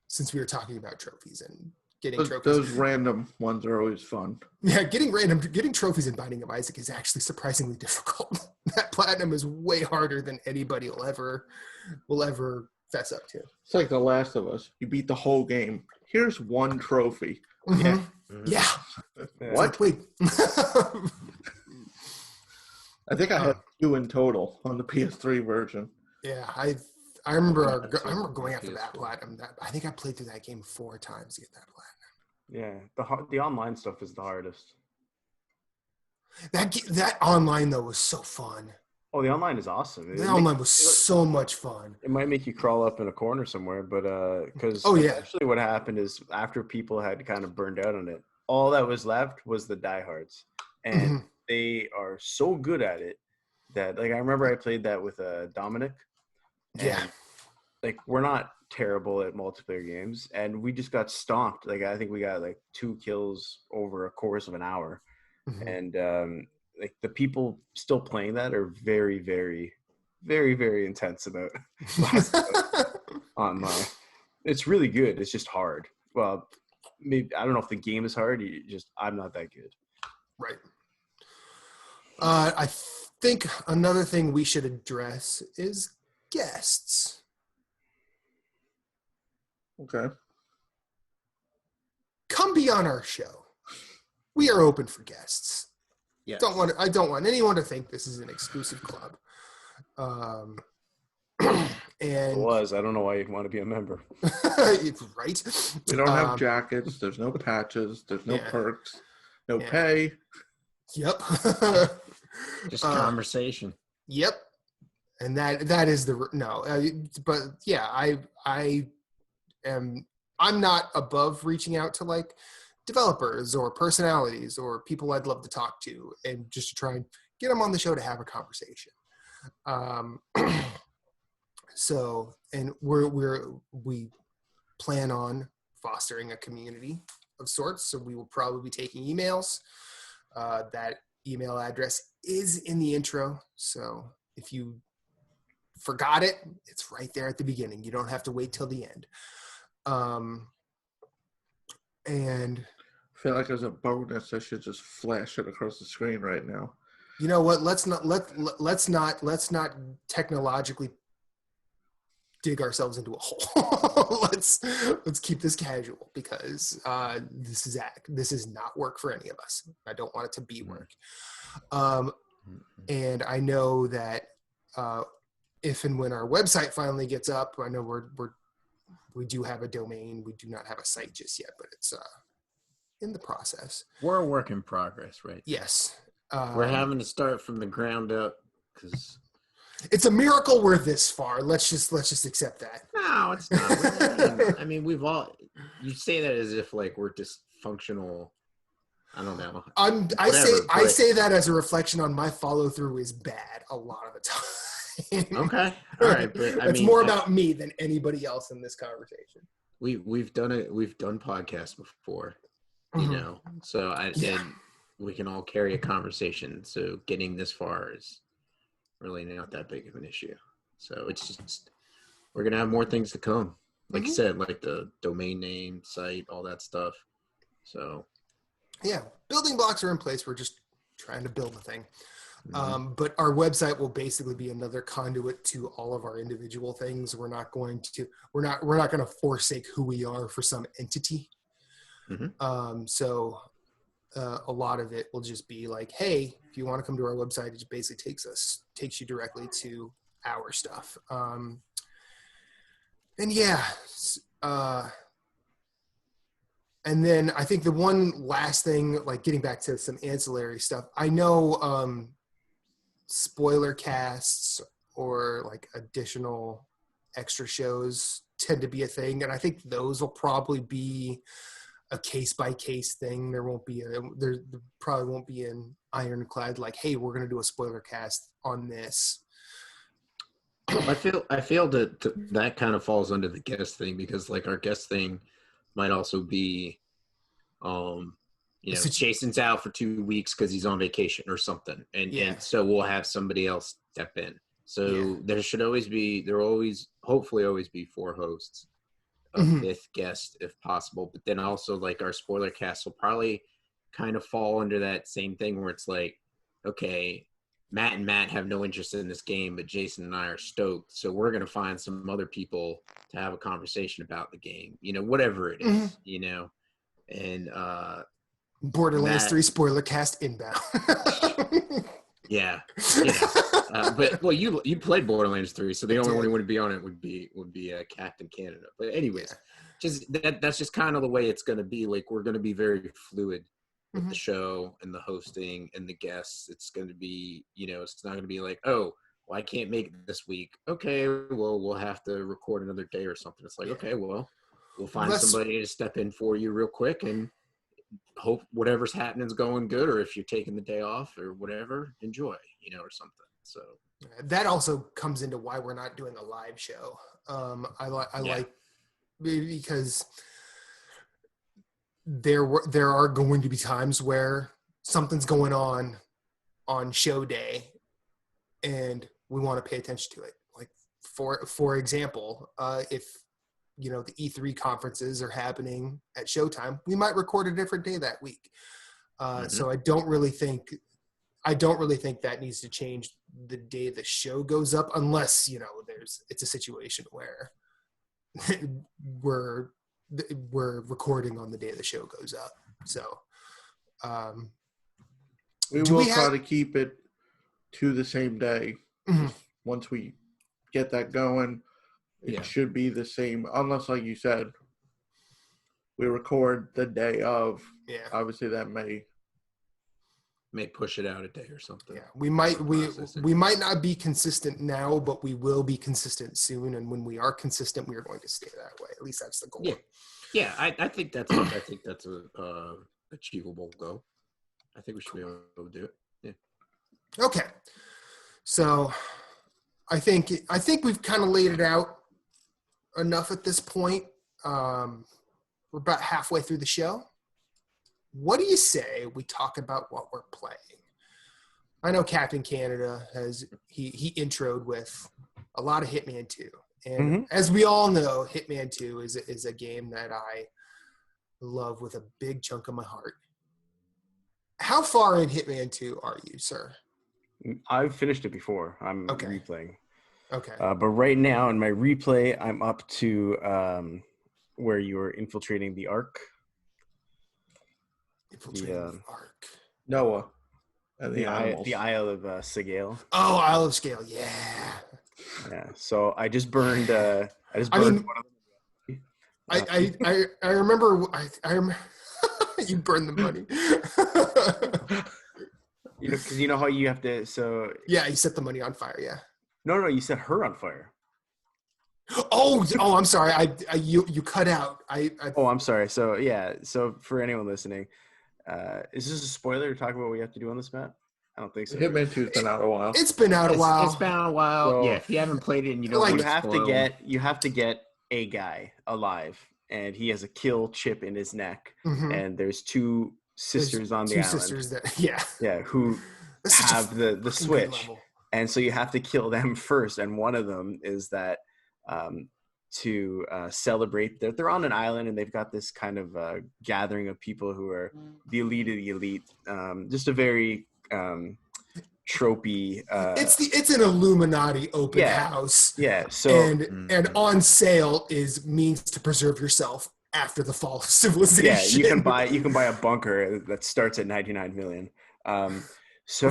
since we were talking about trophies and getting trophies. Those random ones are always fun. Yeah, getting trophies in Binding of Isaac is actually surprisingly difficult. That platinum is way harder than anybody will ever fess up to. It's like The Last of Us. You beat the whole game. Here's one trophy. Mm-hmm. Yeah. What? Wait. I think I had 2 in total on the PS3 version. Yeah, I remember going after that platinum. I think I played through that game 4 times to get that platinum. Yeah, the online stuff is the hardest. That online though was so fun. Oh, the online is awesome. The online was so much fun. It might make you crawl up in a corner somewhere, but because actually what happened is after people had kind of burned out on it, all that was left was the diehards, and they are so good at it that, like, I remember I played that with Dominic. And, like, we're not terrible at multiplayer games, and we just got stomped. Like, I think we got like 2 kills over a course of an hour, and like the people still playing that are very, very, very, very intense about online. It's really good. It's just hard. Well, maybe I don't know if the game is hard. I'm not that good. Right. I think another thing we should address is guests. Okay. Come be on our show. We are open for guests. Yes. I don't want anyone to think this is an exclusive club. And It was. I don't know why you'd want to be a member. Right? We don't have jackets. There's no patches. There's no perks. No pay. Yep. Just conversation. Yep. And that is but yeah, I'm not above reaching out to like developers or personalities or people I'd love to talk to and just to try and get them on the show to have a conversation. So, and we plan on fostering a community of sorts. So we will probably be taking emails. That email address is in the intro. So if you forgot it, it's right there at the beginning. You don't have to wait till the end. And I feel like as a bonus, I should just flash it across the screen right now. You know what? Let's not technologically dig ourselves into a hole. let's keep this casual because this is not work for any of us. I don't want it to be work. And I know that if and when our website finally gets up, I know we do have a domain. We do not have a site just yet, but it's in the process. We're a work in progress, right? Yes. We're having to start from the ground up because it's a miracle we're this far. Let's just accept that. No, it's not. I mean, you say that as if like we're dysfunctional. I don't know. I say that as a reflection on my follow through is bad a lot of the time. Okay. All right. But it's more about me than anybody else in this conversation. We've done it. We've done podcasts before, you know, so we can all carry a conversation. So getting this far is really not that big of an issue. So it's just, we're going to have more things to come. Like you said, like the domain name, site, all that stuff. So. Yeah. Building blocks are in place. We're just trying to build a thing. But our website will basically be another conduit to all of our individual things. We're not going to forsake who we are for some entity. So a lot of it will just be like, hey, if you want to come to our website, it just basically takes you directly to our stuff. And then I think the one last thing, like getting back to some ancillary stuff, I know spoiler casts or like additional extra shows tend to be a thing. And I think those will probably be a case-by-case thing. There probably won't be an ironclad like, hey, we're going to do a spoiler cast on this. I feel that kind of falls under the guest thing because like our guest thing might also be, Jason's out for 2 weeks because he's on vacation or something, and so we'll have somebody else step in. So there will hopefully always be 4 hosts, a 5th guest if possible. But then also like our spoiler cast will probably kind of fall under that same thing where it's like, okay, Matt and Matt have no interest in this game, but Jason and I are stoked. So we're going to find some other people to have a conversation about the game, whatever it is, and Borderlands 3 spoiler cast inbound. Yeah. But well, you played Borderlands 3, so the only one who wouldn't be on it would be Captain Canada. But anyways, just that's just kind of the way it's going to be. Like we're going to be very fluid with the show and the hosting and the guests. It's going to be, it's not going to be like, oh, well, I can't make it this week. Okay, well, we'll have to record another day or something. It's like, okay, well, we'll find somebody to step in for you real quick and hope whatever's happening is going good, or if you're taking the day off or whatever, enjoy, or something. So that also comes into why we're not doing a live show. I like because there are going to be times where something's going on show day, and we want to pay attention to it. Like for example, if the E3 conferences are happening at Showtime, we might record a different day that week. So I don't really think that needs to change the day the show goes up, unless it's a situation where we're recording on the day the show goes up. So we will try to keep it to the same day. Once we get that going, it should be the same, unless, like you said, we record the day of. Yeah, obviously that may push it out a day or something. Yeah, we might not be consistent now, but we will be consistent soon. And when we are consistent, we are going to stay that way. At least that's the goal. Yeah. I think that's a achievable goal. I think we should be able to do it. Yeah. Okay. So I think we've kind of laid it out enough at this point. We're about halfway through the show. What do you say we talk about what we're playing? I know Captain Canada he introed with a lot of Hitman 2. And as we all know, Hitman 2 is a game that I love with a big chunk of my heart. How far in Hitman 2 are you, sir? I've finished it before. I'm replaying. Okay. But right now in my replay, I'm up to where you're infiltrating the Ark. The Ark. Noah. And the Isle of Sigale. Oh, Isle of Scale, yeah. Yeah. So I just burned. One of them. I remember. I remember. You burned the money. Because you know how you have to. So yeah, you set the money on fire. Yeah. No, you set her on fire. Oh, I'm sorry. You cut out. Oh, I'm sorry. So yeah. So for anyone listening, is this a spoiler to talk about what we have to do on this map? I don't think so. Hitman 2's been out a while. It's been out a while. It's been out a while. So, if you haven't played it and you don't want to you have to get a guy alive, and he has a kill chip in his neck, and there's two sisters on the island. Two sisters who have the switch, and so you have to kill them first. And one of them is that to celebrate that they're on an island and they've got this kind of gathering of people who are the elite of the elite. Just a very tropey. It's an Illuminati open house. Yeah. So and on sale is means to preserve yourself after the fall of civilization. Yeah, you can buy a bunker that starts at 99 million. So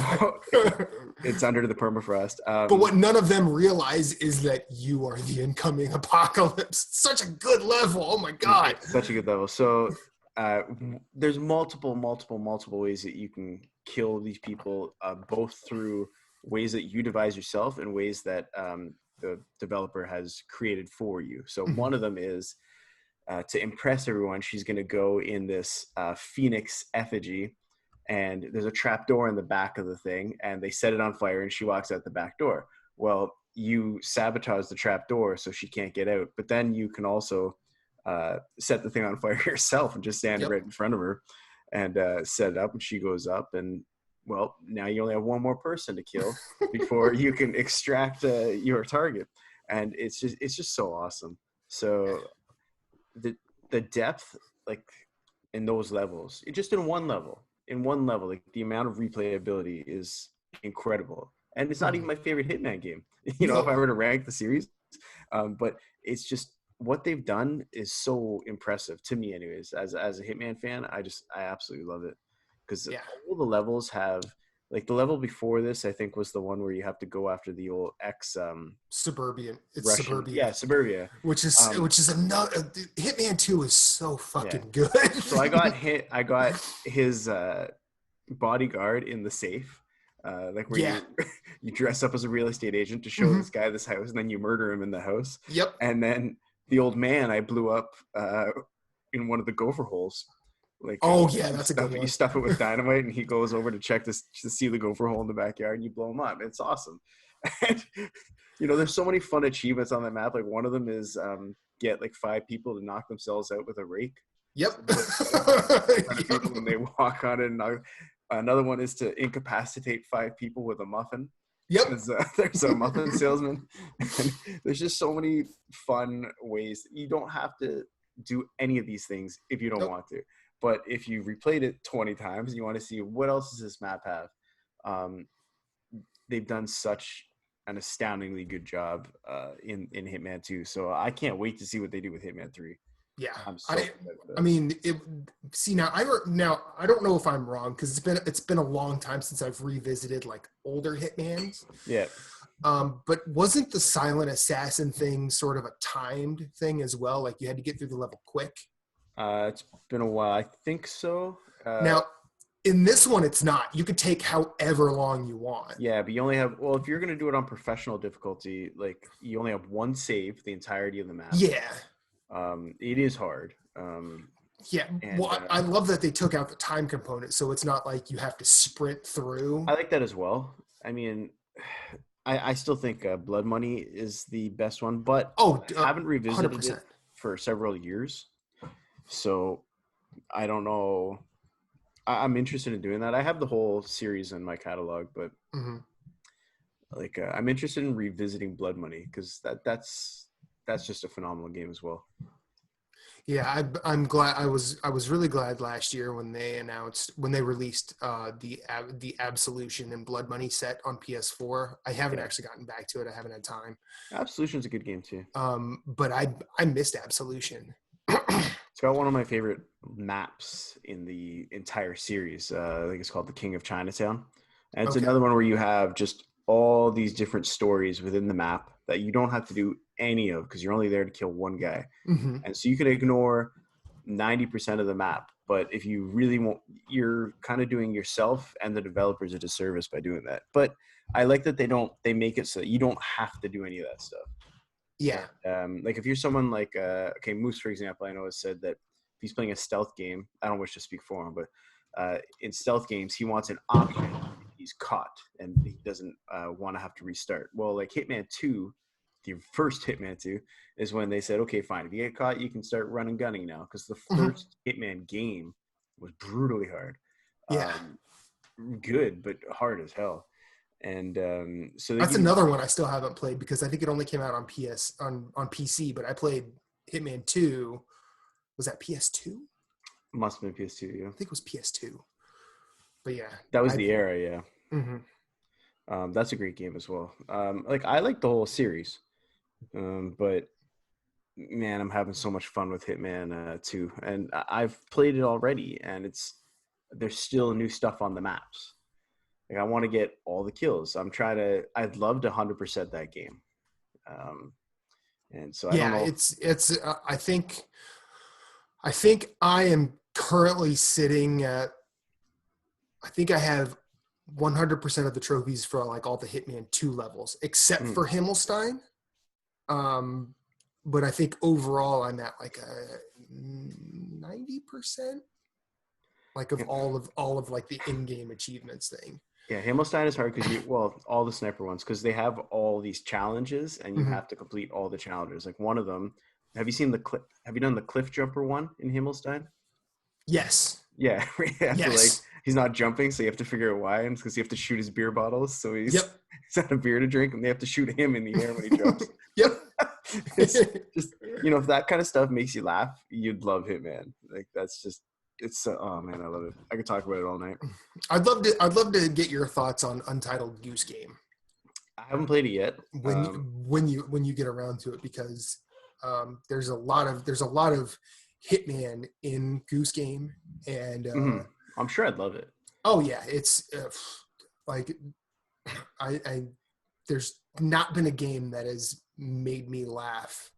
it's under the permafrost. But what none of them realize is that you are the incoming apocalypse. Such a good level. Oh my God. Such a good level. So there's multiple ways that you can kill these people, both through ways that you devise yourself and ways that the developer has created for you. So one of them is to impress everyone, she's going to go in this phoenix effigy, and there's a trap door in the back of the thing, and they set it on fire, and she walks out the back door. Well, you sabotage the trap door so she can't get out, but then you can also set the thing on fire yourself and just stand right in front of her and set it up, and she goes up, and well, now you only have one more person to kill before you can extract your target. And it's just so awesome. So the depth, like in those levels, just in one level, like the amount of replayability is incredible. And it's not even my favorite Hitman game, if I were to rank the series. But it's just what they've done is so impressive to me, anyways. As a Hitman fan, I absolutely love it, because all the levels have, like, the level before this, I think, was the one where you have to go after the old Suburban. It's Russian. Suburbia. Yeah, Suburbia. Which is another. Hitman 2 is so fucking good. So I got his bodyguard in the safe. like where you dress up as a real estate agent to show this guy this house, and then you murder him in the house. Yep. And then the old man I blew up in one of the gopher holes. Like, that's a good one. You stuff it with dynamite, and he goes over to check to see the gopher hole in the backyard, and you blow him up. It's awesome. And, there's so many fun achievements on that map. Like one of them is get like 5 people to knock themselves out with a rake. Yep. When they walk on it. And another one is to incapacitate 5 people with a muffin. Yep. There's a muffin salesman. And there's just so many fun ways. You don't have to do any of these things if you don't want to. But if you replayed it 20 times and you want to see what else does this map have, they've done such an astoundingly good job in Hitman 2. So I can't wait to see what they do with Hitman 3. Yeah, I'm so now I don't know if I'm wrong because it's been a long time since I've revisited like older Hitmans. Yeah. But wasn't the silent assassin thing sort of a timed thing as well? Like you had to get through the level quick. It's been a while. I think so. Now, in this one, it's not. You could take however long you want. Yeah, but you only have. Well, if you're going to do it on professional difficulty, like you only have one save the entirety of the map. Yeah. It is hard. Yeah. Well, I love that they took out the time component, so it's not like you have to sprint through. I like that as well. I mean, I still think Blood Money is the best one, but I haven't revisited 100%. It for several years. So I don't know. I'm interested in doing that. I have the whole series in my catalog, but I'm interested in revisiting Blood Money because that's just a phenomenal game as well. Yeah, I'm glad. I was really glad last year when they released the Absolution and Blood Money set on PS4. I haven't actually gotten back to it. I haven't had time. Absolution's a good game too. But I missed Absolution. It's got one of my favorite maps in the entire series. I think it's called The King of Chinatown. And it's another one where you have just all these different stories within the map that you don't have to do any of because you're only there to kill one guy. And so you can ignore 90% of the map. But if you really want, you're kind of doing yourself and the developers a disservice by doing that. But I like that they make it so that you don't have to do any of that stuff. Yeah. Like if you're someone like Moose, for example, I know has said that if he's playing a stealth game, I don't wish to speak for him, but in stealth games, he wants an option. He's caught and he doesn't want to have to restart. Well, like Hitman 2, the first Hitman 2 is when they said, okay, fine. If you get caught, you can start running gunning now. Because the first Hitman game was brutally hard. Yeah. Good, but hard as hell. And so that's another one I still haven't played because I think it only came out on PC, but I played Hitman 2. Was that PS2? Must have been PS2, yeah. I think it was PS2. But yeah. That was the era, yeah. That's a great game as well. I like the whole series. But man, I'm having so much fun with Hitman 2. And I've played it already and there's still new stuff on the maps. Like I want to get all the kills. I'd love to 100% that game. And so I don't know. It's I think I am currently sitting at, I think I have 100% of the trophies for like all the Hitman 2 levels, except for Himmelstein. But I think overall I'm at like a 90%, like of all of like the in-game achievements thing. Yeah, Himmelstein is hard because all the sniper ones, because they have all these challenges and you have to complete all the challenges. Like one of them, have you done the cliff jumper one in Himmelstein? Yes. Yeah. Yes. He's not jumping, so you have to figure out why, and it's because you have to shoot his beer bottles. So he's out of beer to drink, and they have to shoot him in the air when he jumps. Yep. It's just if that kind of stuff makes you laugh, you'd love Hitman. Like that's just oh man, I love it. I could talk about it all night. I'd love to get your thoughts on Untitled Goose Game. I haven't played it yet. When you get around to it, because there's a lot of Hitman in Goose Game, and I'm sure I'd love it. Oh yeah, it's like there's not been a game that has made me laugh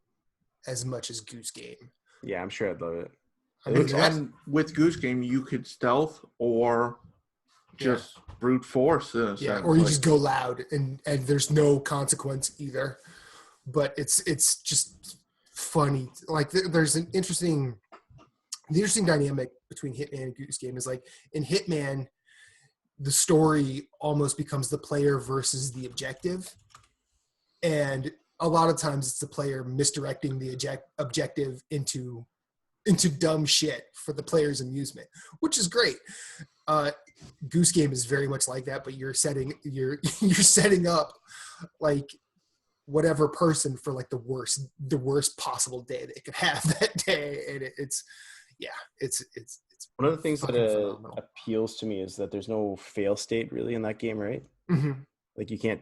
as much as Goose Game. Yeah, I'm sure I'd love it. And with Goose Game, you could stealth or just brute force in a sense. Or you just go loud and there's no consequence either. But it's just funny. Like there's an interesting dynamic between Hitman and Goose Game is like in Hitman, the story almost becomes the player versus the objective. And a lot of times it's the player misdirecting the objective into dumb shit for the player's amusement, which is great. Goose Game is very much like that, but you're setting up like whatever person for like the worst possible day they could have that day, and it's one of the things that appeals to me is that there's no fail state really in that game, right? Mm-hmm. Like you can't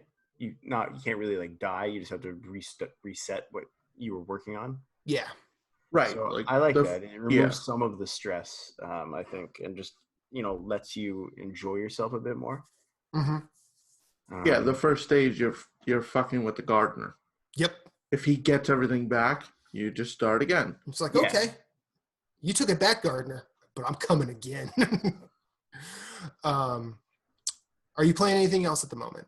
really like die. You just have to reset what you were working on. Yeah. Right. So like I like that. It removes some of the stress, I think, and just, lets you enjoy yourself a bit more. Mm-hmm. The first stage, you're fucking with the gardener. Yep. If he gets everything back, you just start again. It's like, okay, you took it back, gardener, but I'm coming again. Are you playing anything else at the moment?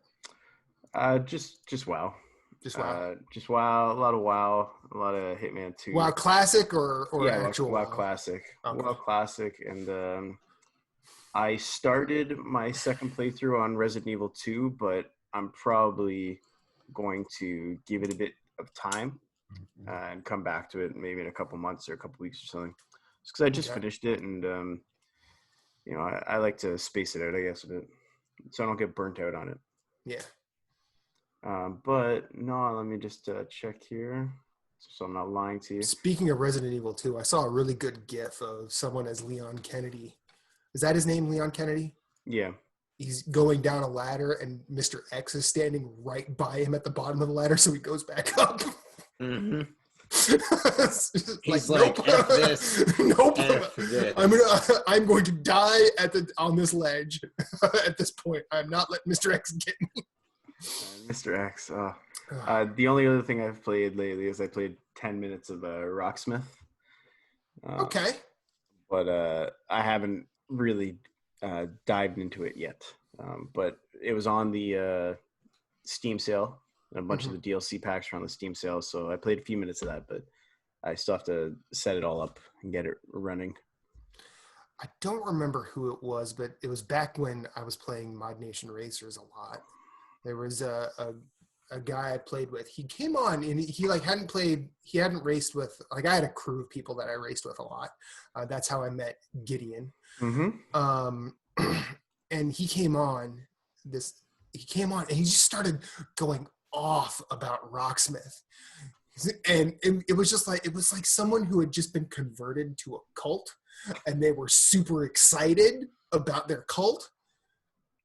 Just WoW. Just WoW. Just WoW. A lot of WoW. A lot of Hitman 2. WoW Classic or actual WoW Classic. Okay. WoW Classic, and I started my second playthrough on Resident Evil 2, but I'm probably going to give it a bit of time and come back to it maybe in a couple months or a couple weeks or something. Just because I just finished it, and I like to space it out, I guess, a bit, so I don't get burnt out on it. Yeah. But no, let me just check here, so I'm not lying to you. Speaking of Resident Evil 2, I saw a really good GIF of someone as Leon Kennedy. Is that his name, Leon Kennedy? Yeah. He's going down a ladder, and Mr. X is standing right by him at the bottom of the ladder, so he goes back up. Mm-hmm. He's like, nope. F this. Nope. F this. I'm going to die on this ledge. At this point, I'm not letting Mr. X get me. Mr. X. The only other thing I've played lately is I played 10 minutes of Rocksmith. Okay. But I haven't really dived into it yet. But it was on the Steam sale. And a bunch of the DLC packs are on the Steam sale. So I played a few minutes of that, but I still have to set it all up and get it running. I don't remember who it was, but it was back when I was playing Mod Nation Racers a lot. There was a guy I played with. He came on and he hadn't raced with, like I had a crew of people that I raced with a lot. That's how I met Gideon. Mm-hmm. And he came on and he just started going off about Rocksmith. And it was like someone who had just been converted to a cult, and they were super excited about their cult.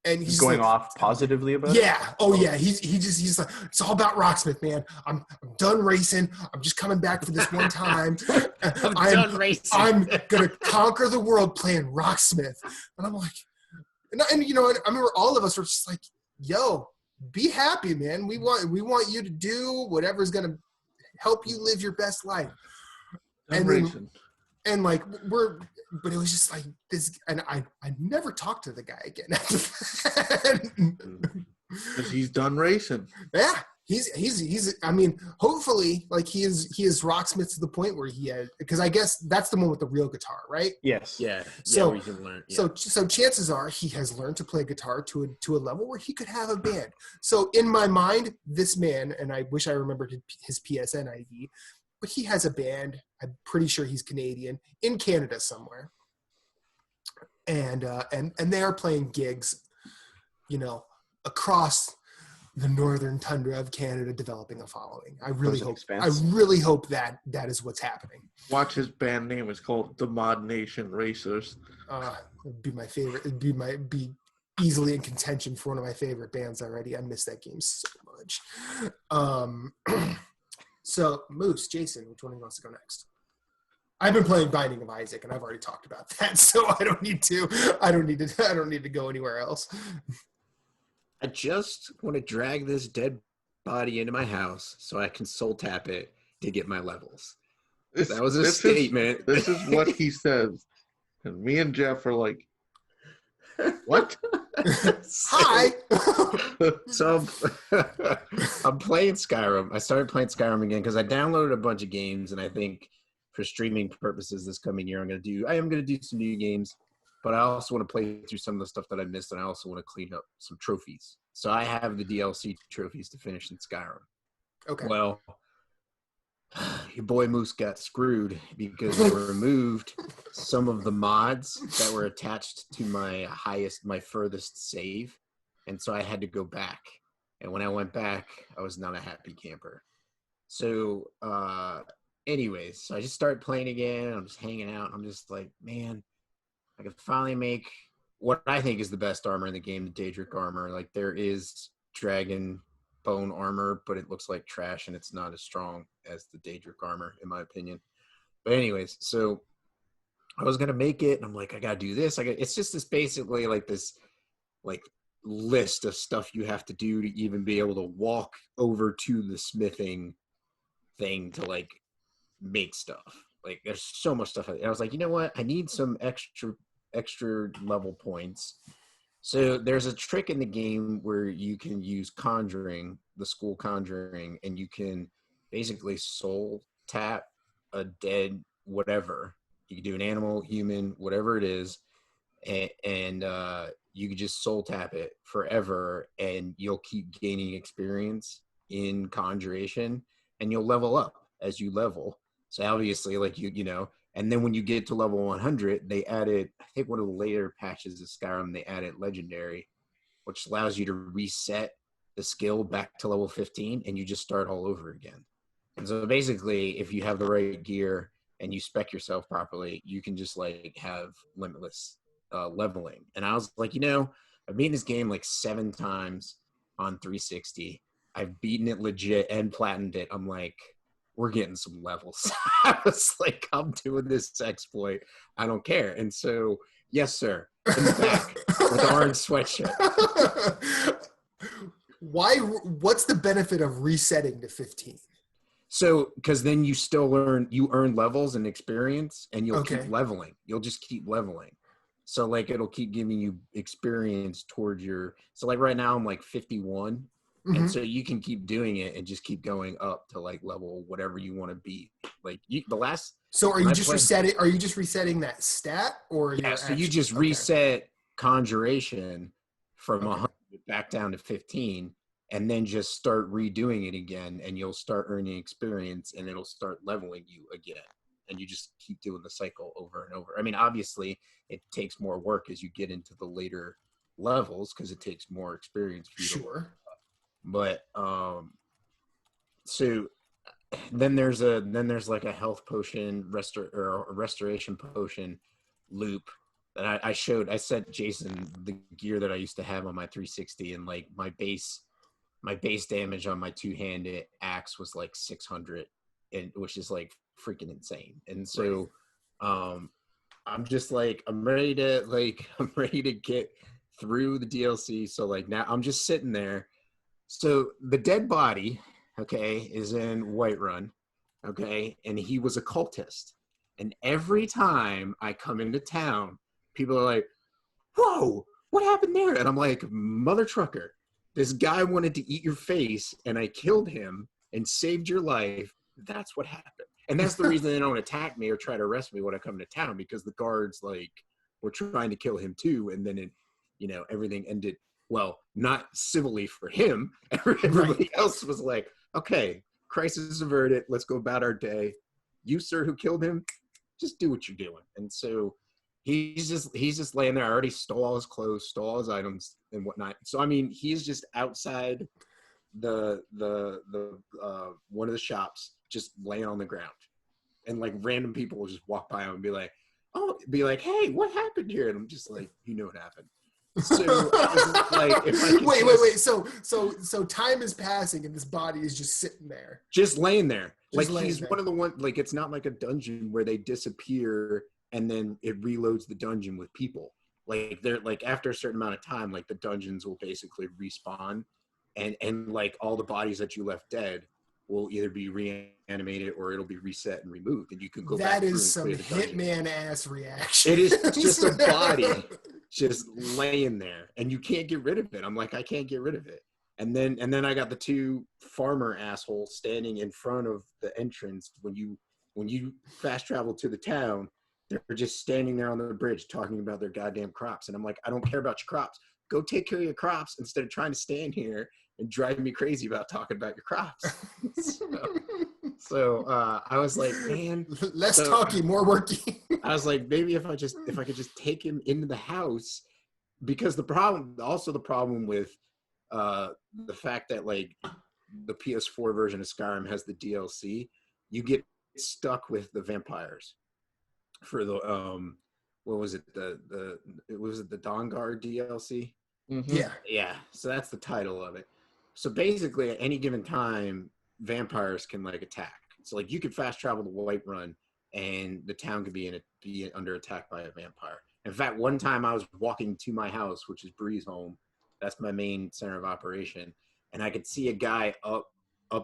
And he's going off positively about it? Yeah. Oh yeah. He's like, it's all about Rocksmith, man. I'm done racing. I'm just coming back for this one time. I'm done racing. I'm gonna conquer the world playing Rocksmith. And I'm like, and I remember all of us were just like, yo, be happy, man. We want you to do whatever's gonna help you live your best life. But it was just like this, and I never talked to the guy again after that. Because he's done racing. Yeah, he's. I mean, hopefully, like he is Rocksmith to the point where he had, because I guess that's the one with the real guitar, right? Yes. Yeah. So we can learn. Yeah. So chances are he has learned to play guitar to a level where he could have a band. So in my mind, this man, and I wish I remembered his PSN ID, but he has a band. I'm pretty sure he's Canadian, in Canada somewhere, and they are playing gigs, across the northern tundra of Canada, developing a following. I really hope that is what's happening. Watch, his band name is called the Mod Nation Racers. It'd be my favorite. It'd be easily in contention for one of my favorite bands already. I miss that game so much. So Moose, Jason, which one wants to go next? I've been playing Binding of Isaac, and I've already talked about that, so I don't need to go anywhere else. I just want to drag this dead body into my house so I can soul tap it to get my levels. That was a statement. This is what he says. And me and Jeff are like, What? Hi. So I'm playing Skyrim. I started playing Skyrim again because I downloaded a bunch of games, and I think for streaming purposes this coming year, I am gonna do some new games, but I also want to play through some of the stuff that I missed, and I also want to clean up some trophies. So I have the DLC trophies to finish in Skyrim. Okay. Well, your boy Moose got screwed because they removed some of the mods that were attached to my furthest save. And so I had to go back. And when I went back, I was not a happy camper. So anyways, so I just started playing again. I'm just hanging out. I'm just like, man, I could finally make what I think is the best armor in the game, the Daedric armor. Like, there is dragon bone armor, but it looks like trash, and it's not as strong as the Daedric armor, in my opinion. But anyways, so I was gonna make it, and I'm like, I gotta do this. It's just this basically like this like list of stuff you have to do to even be able to walk over to the smithing thing to like make stuff. Like, there's so much stuff. I was like, you know what? I need some extra level points. So there's a trick in the game where you can use conjuring, the school conjuring, and you can basically soul tap a dead whatever. You can do an animal, human, whatever it is, and you can just soul tap it forever, and you'll keep gaining experience in conjuration, and you'll level up as you level. So obviously, like you know, and then when you get to level 100, they added, I think one of the later patches of Skyrim, they added Legendary, which allows you to reset the skill back to level 15, and you just start all over again. And so basically, if you have the right gear and you spec yourself properly, you can just like have limitless leveling. And I was like, you know, I've beaten this game like 7 times on 360. I've beaten it legit and platinumed it. I'm like, we're getting some levels. I was like, I'm doing this exploit. I don't care. And so, yes, sir, in the back with the orange sweatshirt. Why? What's the benefit of resetting to 15? So, because then you earn levels and experience, and you'll keep leveling. You'll just keep leveling. So, like, it'll keep giving you experience towards your. So, like, right now I'm like 51. Mm-hmm. And so you can keep doing it and just keep going up to like level whatever you want to be. Like the last. So are you just resetting? Are you just resetting that stat, or yeah? So you just reset conjuration from 100 back down to 15, and then just start redoing it again, and you'll start earning experience, and it'll start leveling you again, and you just keep doing the cycle over and over. I mean, obviously, it takes more work as you get into the later levels because it takes more experience for you to work. But so then there's like a health potion or a restoration potion loop that I sent Jason the gear that I used to have on my 360, and like my base damage on my two-handed axe was like 600, and which is like freaking insane. And so I'm just like I'm ready to get through the DLC. So like now I'm just sitting there. So the dead body, is in Whiterun, and he was a cultist. And every time I come into town, people are like, whoa, what happened there? And I'm like, mother trucker, this guy wanted to eat your face, and I killed him and saved your life. That's what happened. And that's the reason they don't attack me or try to arrest me when I come to town, because the guards, like, were trying to kill him too, and then everything ended. Well, not civilly for him. Everybody else was like, okay, crisis averted. Let's go about our day. You, sir, who killed him, just do what you're doing. And so he's just laying there. I already stole all his clothes, stole all his items and whatnot. So, I mean, he's just outside the one of the shops, just laying on the ground. And like random people will just walk by him and be like, hey, what happened here? And I'm just like, you know what happened. So I was like, wait. So time is passing and this body is just sitting there, just laying there. He's one of the ones. Like, it's not like a dungeon where they disappear and then it reloads the dungeon with people. Like, they're like, after a certain amount of time, like the dungeons will basically respawn, and like all the bodies that you left dead will either be reanimated or it'll be reset and removed, and you can go back. That is some Hitman ass reaction. It is just a body. just laying there, and you can't get rid of it. I'm like, I can't get rid of it. And then I got the two farmer assholes standing in front of the entrance. When you fast travel to the town, they're just standing there on the bridge talking about their goddamn crops. And I'm like, I don't care about your crops. Go take care of your crops instead of trying to stand here and drive me crazy about talking about your crops. So I was like, man, less talking, more working. I was like, maybe if I could just take him into the house, because the problem with the fact that like the PS4 version of Skyrim has the DLC, you get stuck with the vampires for the what was it, the Dawnguard DLC? Mm-hmm. Yeah, so that's the title of it. So basically at any given time vampires can like attack. So like you could fast travel to Whiterun and the town could be under attack by a vampire. In fact, one time I was walking to my house, which is Bree's home. That's my main center of operation. And I could see a guy up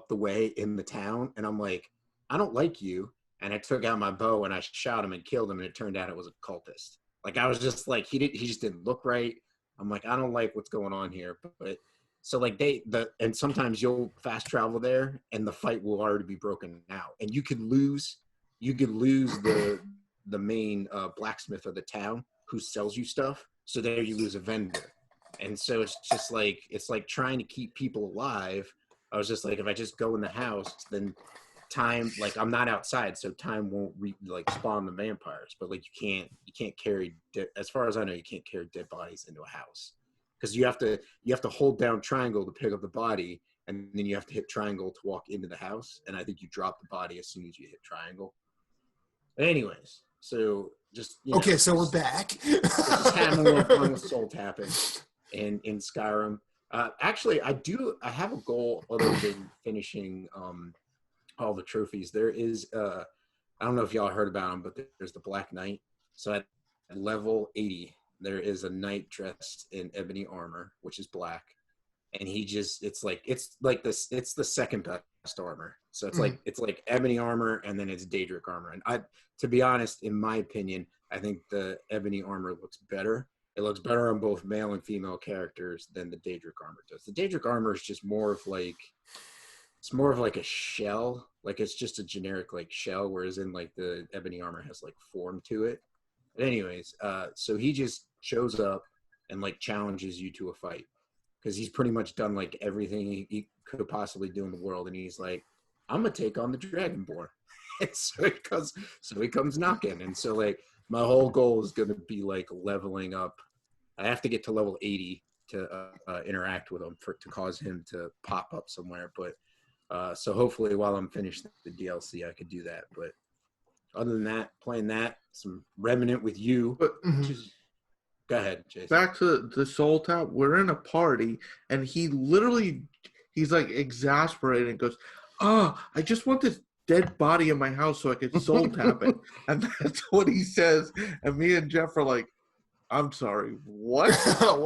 the way in the town. And I'm like, I don't like you. And I took out my bow and I shot him and killed him. And it turned out it was a cultist. Like, I was just like, he just didn't look right. I'm like, I don't like what's going on here. But so like and sometimes you'll fast travel there and the fight will already be broken out. And you could lose the main blacksmith of the town who sells you stuff. So there you lose a vendor. And so it's just like, it's like trying to keep people alive. I was just like, if I just go in the house, then time, like I'm not outside, so time won't spawn the vampires. But like you can't carry, as far as I know, you can't carry dead bodies into a house, because you have to hold down triangle to pick up the body, and then you have to hit triangle to walk into the house. And I think you drop the body as soon as you hit triangle. But anyways, so just okay, so we're back. Just having a little fun with soul tapping in Skyrim. Actually, I have a goal other than finishing all the trophies. There is I don't know if y'all heard about them, but there's the Black Knight. So at level 80, there is a knight dressed in ebony armor, which is black, and it's the second best armor. So it's like ebony armor, and then it's Daedric armor. And to be honest, in my opinion, I think the ebony armor looks better. It looks better on both male and female characters than the Daedric armor does. The Daedric armor is just more of like a shell. Like it's just a generic like shell, whereas in like the ebony armor has like form to it. But anyways, so he just shows up and like challenges you to a fight, because he's pretty much done like everything he could possibly do in the world, and he's like, I'm gonna take on the Dragonborn. And so he comes knocking. And so like my whole goal is gonna be like leveling up. I have to get to level 80 to interact with him to cause him to pop up somewhere. But so hopefully while I'm finished the DLC, I could do that. But other than that, playing that, some Remnant with you. But go ahead, Jason. Back to the soul tap. We're in a party, and he's like exasperated and goes, I just want this dead body in my house so I could soul tap it. And that's what he says. And me and Jeff are like, I'm sorry, what?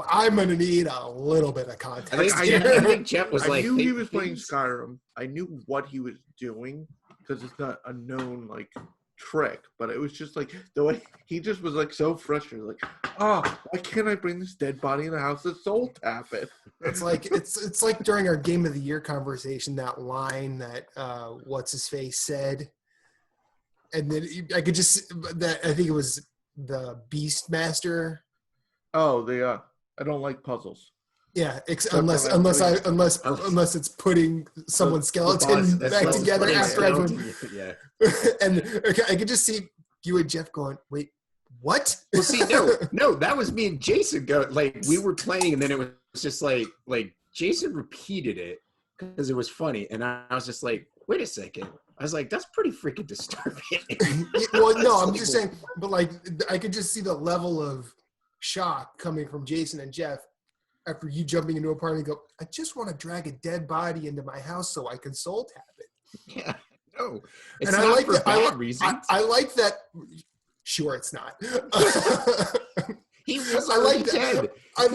I'm going to need a little bit of context. I think Jeff was I knew he was playing Skyrim. I knew what he was doing, because it's not a known, like, trick. But it was just like, the way he just was, like, so frustrated. Like, why can't I bring this dead body in the house to soul tap it? It's like it's like during our Game of the Year conversation, that line that what's-his-face said. And then I could just, that I think it was the Beastmaster. Oh, I don't like puzzles. Yeah, unless it's putting someone's skeleton back together after everyone. Yeah. And I could just see you and Jeff going, "Wait, what?" Well, see, no, that was me and Jason like we were playing, and then it was just like Jason repeated it because it was funny, and I was just like, "Wait a second." I was like, that's pretty freaking disturbing. Well, no, I'm just saying, but like, I could just see the level of shock coming from Jason and Jeff after you jumping into a party and go, I just want to drag a dead body into my house so I can soul tap it. Yeah, no. It's and I like that. I like that. Sure, it's not. He was already dead. I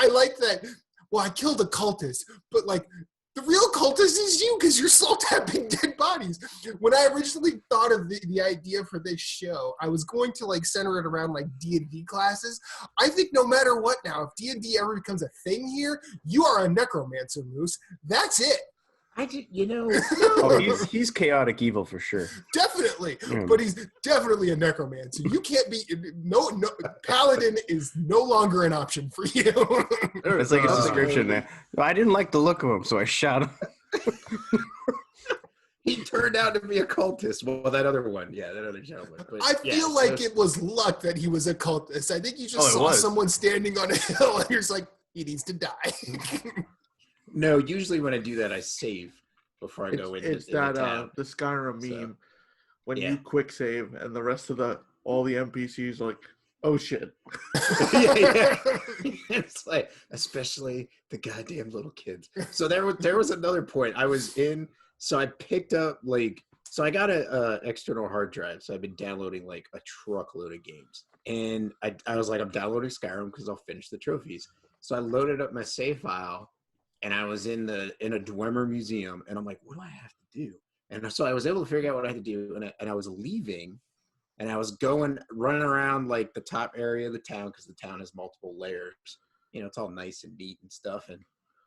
like that. Well, I killed a cultist, but like, The real cultist is you because you're soul tapping dead bodies. When I originally thought of the idea for this show, I was going to like center it around like D&D classes. I think no matter what now, if D&D ever becomes a thing here, you are a necromancer, Moose. That's it. Oh, he's chaotic evil for sure. Definitely, but he's definitely a necromancer. You can't be no paladin is no longer an option for you. It's like his description there. I didn't like the look of him, so I shot him. He turned out to be a cultist. Well, that other one, that other gentleman. But, I feel like it was luck that he was a cultist. I think you just saw someone standing on a hill, and you're just like, he needs to die. No, usually when I do that, I save before I go into It's that the Skyrim meme when you quick save and the rest of all the NPCs like, oh shit. Yeah. It's like, especially the goddamn little kids. So there was another point. I was in, so I picked up so I got a external hard drive. So I've been downloading like a truckload of games, and I was like, I'm downloading Skyrim because I'll finish the trophies. So I loaded up my save file. And I was in a Dwemer museum, and I'm like, what do I have to do? And so I was able to figure out what I had to do, and I was leaving, and I was running around like the top area of the town because the town has multiple layers. It's all nice and neat and stuff. And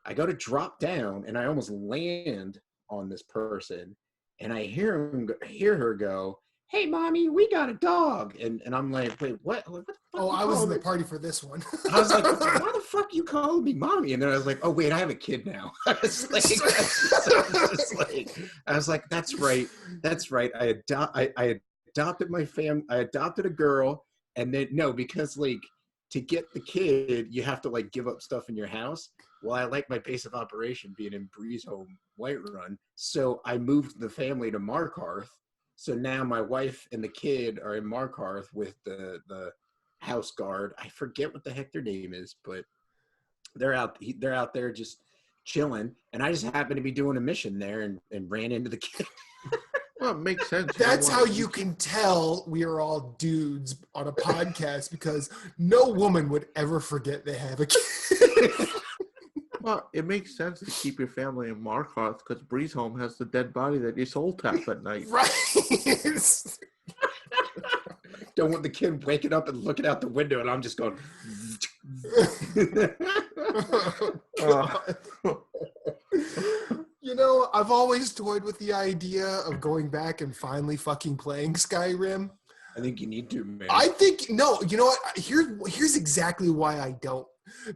I go to drop down, and I almost land on this person, and I hear her go, hey, mommy, we got a dog. And I'm like, wait, what the fuck? Oh, I was in the party for this one. I was like, why the fuck you calling me mommy? And then I was like, oh, wait, I have a kid now. I was like, that's right. I adopted my family. I adopted a girl. And then, no, because like to get the kid, you have to like give up stuff in your house. Well, I like my base of operation being in Breeze Home, Whiterun. So I moved the family to Markarth. So now my wife and the kid are in Markarth with the house guard. I forget what the heck their name is, but they're out there just chilling. And I just happened to be doing a mission there and ran into the kid. Well, it makes sense. That's how you can tell we are all dudes on a podcast because no woman would ever forget they have a kid. Well, it makes sense to keep your family in Markarth because Breeze Home has the dead body that you soul tap at night. Right. Don't want the kid waking up and looking out the window, and I'm just going. I've always toyed with the idea of going back and finally fucking playing Skyrim. I think you need to, man. I think no. You know what? Here's exactly why I don't.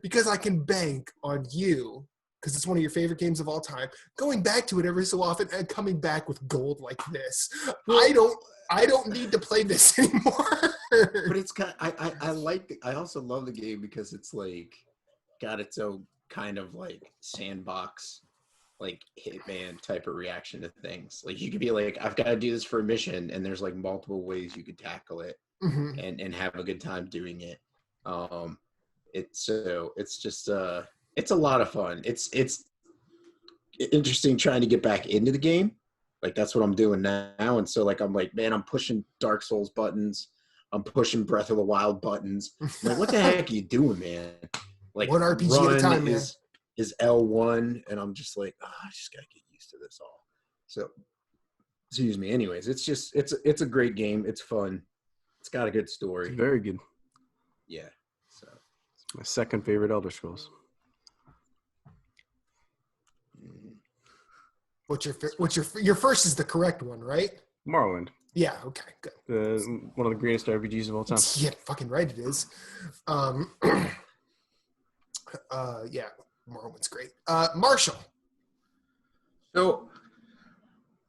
Because I can bank on you, because it's one of your favorite games of all time, going back to it every so often and coming back with gold like this. I don't need to play this anymore. But it's kind of, I also love the game because it's like got its own kind of like sandbox, like Hitman type of reaction to things. Like you could be like, I've got to do this for a mission, and there's like multiple ways you could tackle it and have a good time doing it. It's just it's a lot of fun. It's interesting trying to get back into the game. Like that's what I'm doing now. And so like I'm like, man, I'm pushing Dark Souls buttons. I'm pushing Breath of the Wild buttons. I'm like, what the heck are you doing, man? Like one RPG at a time, man. Is L1, and I'm just like, I just gotta get used to this all. So excuse me. Anyways, it's a great game. It's fun. It's got a good story. It's very good. Yeah. So my second favorite Elder Scrolls. What's your first is the correct one, right? Morrowind. Yeah. Okay. Good. One of the greatest RPGs of all time. Yeah, fucking right it is. Yeah, Morrowind's great. Marshall. So,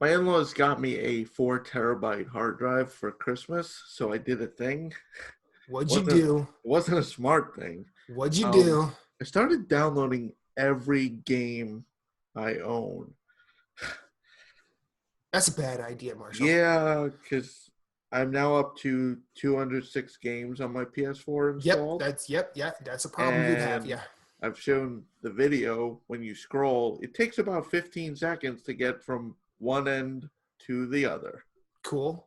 my in-laws got me a 4 terabyte hard drive for Christmas, so I did a thing. What'd you do? It wasn't a smart thing. What'd you do? I started downloading every game I own. That's a bad idea, Marshall. Yeah, because I'm now up to 206 games on my PS4 installed. That's a problem you'd have, yeah. I've shown the video when you scroll. It takes about 15 seconds to get from one end to the other. Cool.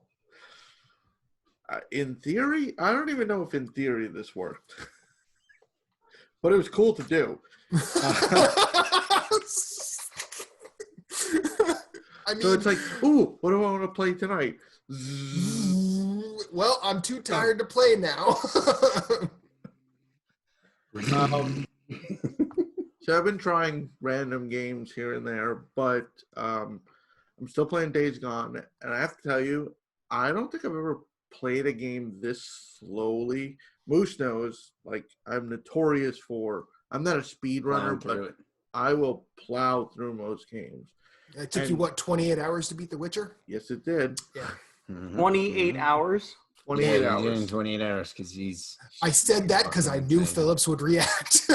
In theory, I don't even know if in theory this worked. But it was cool to do. I mean, so it's like, ooh, what do I want to play tonight? Well, I'm too tired to play now. So I've been trying random games here and there, but I'm still playing Days Gone, and I have to tell you, I don't think I've ever played a game this slowly. Moose knows, like, I'm notorious for, I'm not a speed runner, but I will plow through most games. It took you, 28 hours to beat The Witcher? Yes, it did. Yeah. 28 hours? 28 yeah, hours. Doing 28 hours because he's. I said that because I knew Phillips would react.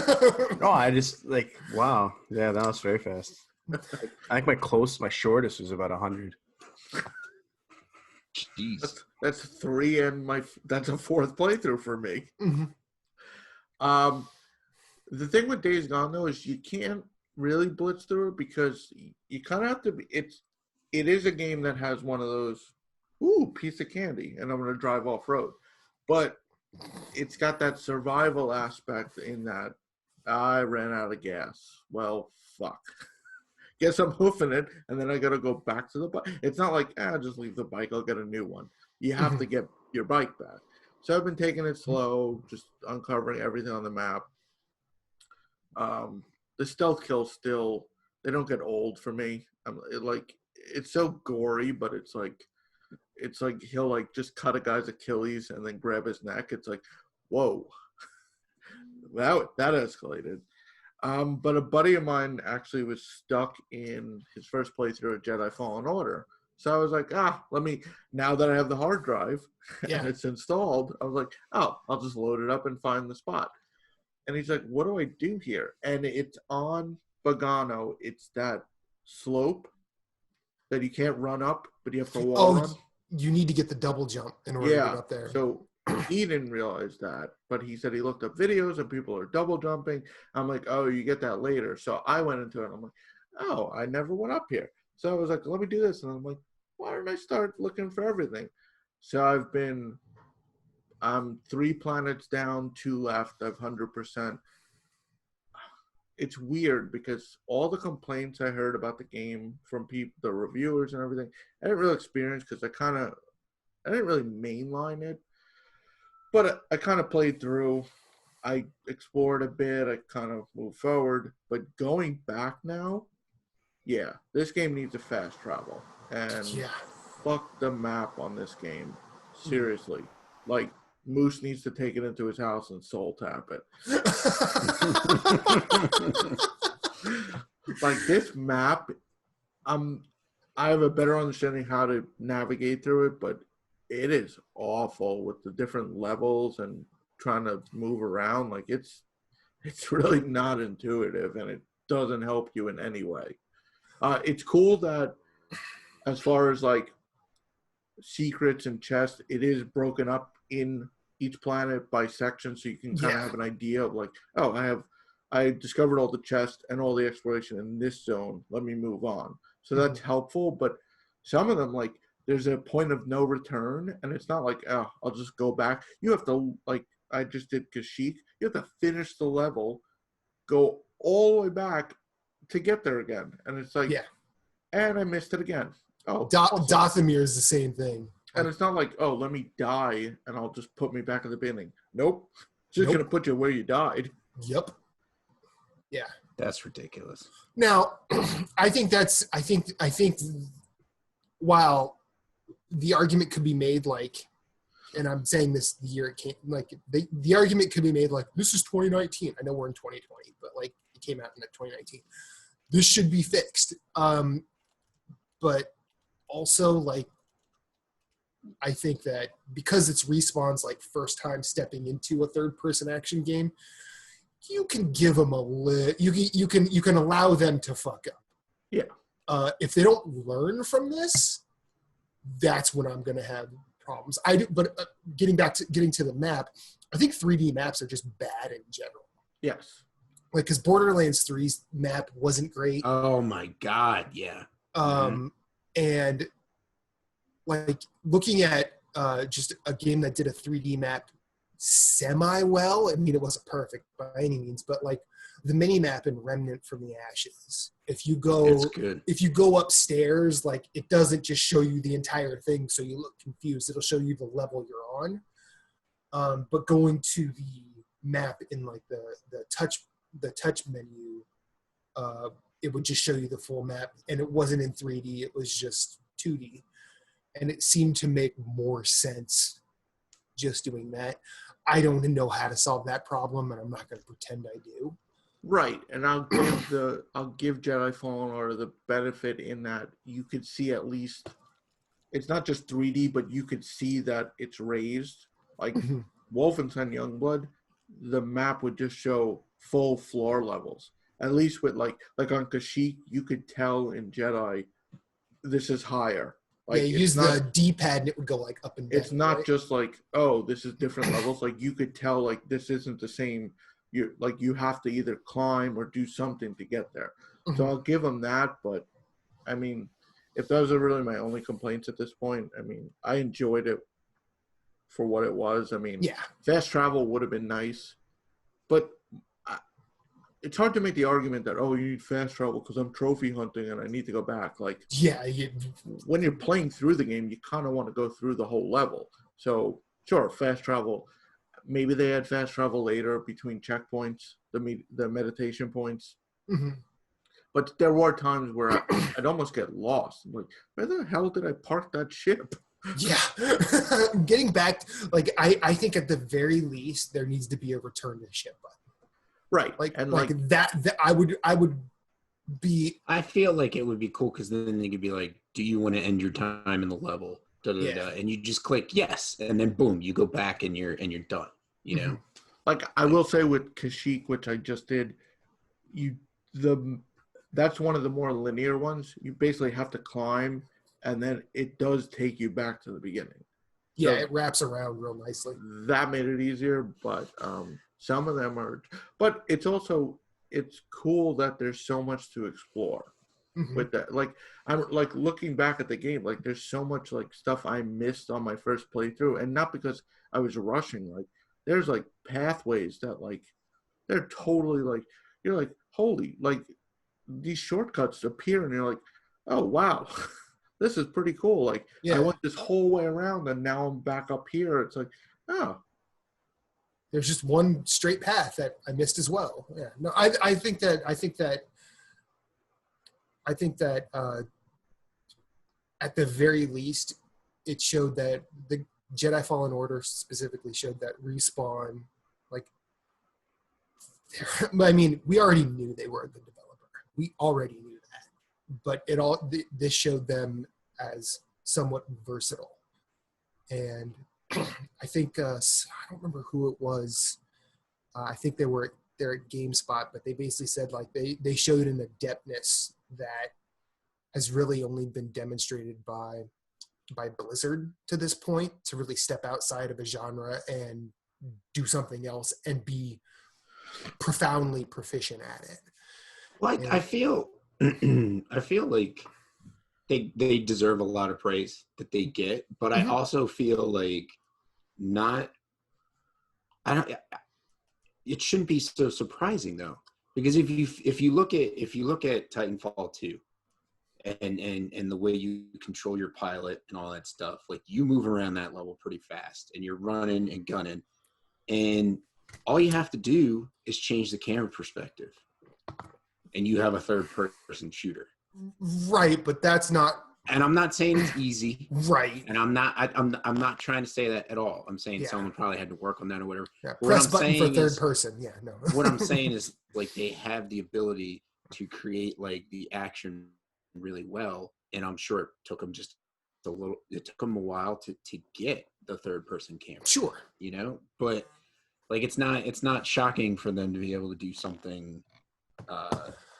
No, I just, like, wow. Yeah, that was very fast. I think my shortest was about 100. Jeez. That's 3 and that's a 4th playthrough for me. Mm-hmm. The thing with Days Gone though is you can't really blitz through it because you kind of have to be. It is a game that has one of those, ooh, piece of candy, and I'm going to drive off road, but it's got that survival aspect in that I ran out of gas. Well, fuck. Guess I'm hoofing it, and then I got to go back to the bike. It's not like, just leave the bike, I'll get a new one. You have to get your bike back. So I've been taking it slow, just uncovering everything on the map. The stealth kills still, they don't get old for me. It's so gory, but it's like he'll like just cut a guy's Achilles and then grab his neck. It's like, whoa, that escalated. But a buddy of mine actually was stuck in his first playthrough of Jedi Fallen Order. So I was like, now that I have the hard drive and it's installed, I was like, I'll just load it up and find the spot. And he's like, what do I do here? And it's on Bogano. It's that slope that you can't run up, but you have to wall run. You need to get the double jump in order to get up there. So he didn't realize that, but he said he looked up videos and people are double jumping. I'm like, you get that later. So I went into it and I'm like, I never went up here. So I was like, let me do this. And I'm like, why don't I start looking for everything? So I'm 3 planets down, 2 left. I've 100%. It's weird because all the complaints I heard about the game from people, the reviewers and everything, I didn't really experience because I didn't really mainline it. But I kind of played through. I explored a bit. I kind of moved forward. But going back now, this game needs a fast travel. And fuck the map on this game. Seriously. Like, Moose needs to take it into his house and soul tap it. Like, this map, I have a better understanding how to navigate through it, but it is awful with the different levels and trying to move around. Like, it's really not intuitive, and it doesn't help you in any way. It's cool that as far as like secrets and chests, it is broken up in each planet by section, so you can kind of have an idea of like, I discovered all the chests and all the exploration in this zone. Let me move on. So that's helpful, but some of them, like, there's a point of no return, and it's not like, I'll just go back. You have to, like, I just did Kashyyyk. You have to finish the level, go all the way back to get there again. And it's like, and I missed it again. Dathomir is the same thing. And it's not like, let me die, and I'll just put me back at the beginning. Nope. It's just going to put you where you died. Yep. Yeah. That's ridiculous. Now, I think while the argument could be made like, and I'm saying this the year it came, like the argument could be made like, this is 2019. I know we're in 2020, but like it came out in 2019. This should be fixed. But also, like, I think that because it's Respawn's like first time stepping into a third-person action game, you can give them you can allow them to fuck up. Yeah. If they don't learn from this, that's when I'm going to have problems. But getting to the map, I think 3D maps are just bad in general. Yes. Like, because Borderlands 3's map wasn't great. Oh my God, yeah. And like looking at just a game that did a 3D map semi-well, I mean, it wasn't perfect by any means, but like the mini map in Remnant from the Ashes. If you go upstairs, like it doesn't just show you the entire thing, so you look confused. It'll show you the level you're on. But going to the map in like the touch menu, it would just show you the full map, and it wasn't in 3D. It was just 2D, and it seemed to make more sense just doing that. I don't know how to solve that problem, and I'm not going to pretend I do. Right, and I'll give Jedi Fallen Order the benefit in that you could see at least it's not just 3D, but you could see that it's raised. Like Wolfenstein Youngblood, the map would just show full floor levels. At least with like on Kashyyyk, you could tell in Jedi this is higher. Like, you use the D-pad and it would go like up and down. It's not just like, oh, this is different levels. Like you could tell like this isn't the same. You have to either climb or do something to get there. So I'll give them that. But I mean, if those are really my only complaints at this point, I mean, I enjoyed it for what it was. I mean, fast travel would have been nice, but it's hard to make the argument that, oh, you need fast travel because I'm trophy hunting and I need to go back. Like, when you're playing through the game, you kind of want to go through the whole level. So, sure, fast travel. Maybe they had fast travel later between checkpoints, the meditation points. But there were times where I'd almost get lost. I'm like, where the hell did I park that ship? Yeah. Getting back, like, I think at the very least, there needs to be a return to ship button. Right. Like that I would be. I feel like it would be cool because then they could be like, do you want to end your time in the level? And you just click yes, and then boom, you go back and you're done. You know, like I will say with Kashyyyk, which I just did, that's one of the more linear ones. You basically have to climb, and then it does take you back to the beginning. Yeah, so it wraps around real nicely. That made it easier, but some of them are. But it's cool that there's so much to explore. With that, like I'm like looking back at the game, like there's so much like stuff I missed on my first playthrough, and not because I was rushing. Like there's like pathways that like they're totally like you're like holy, like these shortcuts appear and you're like, oh wow, this is pretty cool. Like I went this whole way around and now I'm back up here. It's like, oh, there's just one straight path that I missed as well. Yeah, no, I think that at the very least, it showed that the Jedi Fallen Order specifically showed that Respawn, like, I mean, we already knew they were the developer. We already knew that. But this showed them as somewhat versatile. And I think, I don't remember who it was. I think they're at GameSpot, but they basically said, like, they showed an adeptness that has really only been demonstrated by Blizzard to this point, to really step outside of a genre and do something else and be profoundly proficient at it. Well, I feel like they deserve a lot of praise that they get, but I also feel like it shouldn't be so surprising though, because if you look at Titanfall 2 and the way you control your pilot and all that stuff, like you move around that level pretty fast and you're running and gunning, and all you have to do is change the camera perspective and you have a third person shooter. Right, but that's not. And I'm not saying it's easy. Right. And I'm not trying to say that at all. I'm saying someone probably had to work on that or whatever. Yeah, press button for third person. Yeah, no. What I'm saying is, like, they have the ability to create like the action really well, and I'm sure it took them a while to get the third person camera. Sure. You know, but like it's not shocking for them to be able to do something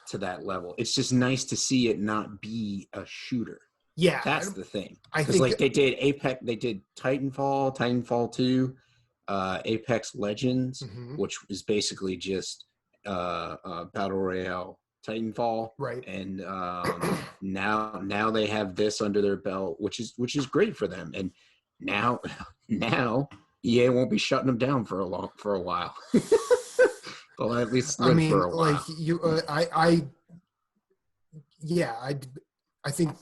to that level. It's just nice to see it not be a shooter. Yeah, that's the thing. I think like they did Apex, they did Titanfall 2, Apex Legends, which is basically just battle royale Titanfall, right? And now they have this under their belt, which is great for them. And now EA won't be shutting them down for a while. Well, at least I live mean, for a while. like you, I think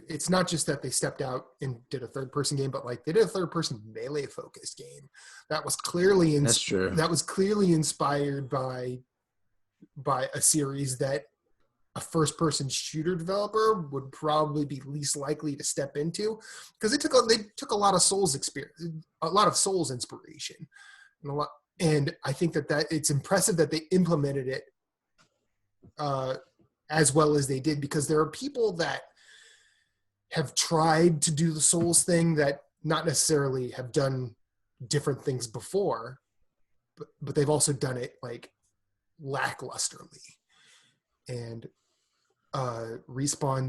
it's not just that they stepped out and did a third person game, but like they did a third person melee focused game that was clearly That's true. that was clearly inspired by a series that a first person shooter developer would probably be least likely to step into, because they took a lot of Souls experience, a lot of Souls inspiration, and I think that it's impressive that they implemented it as well as they did, because there are people that have tried to do the Souls thing that not necessarily have done different things before, but they've also done it like lacklusterly. And Respawn,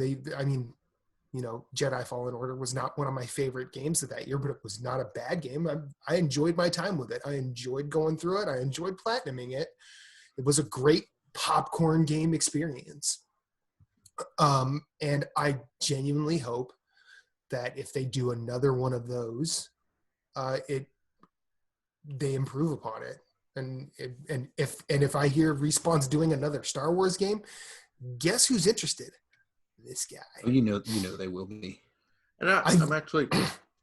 Jedi Fallen Order was not one of my favorite games of that year, but it was not a bad game. I enjoyed my time with it. I enjoyed going through it. I enjoyed platinuming it. It was a great popcorn game experience. And I genuinely hope that if they do another one of those, they improve upon it. And if I hear Respawn's doing another Star Wars game, guess who's interested? This guy. Well, you know they will be. And I'm actually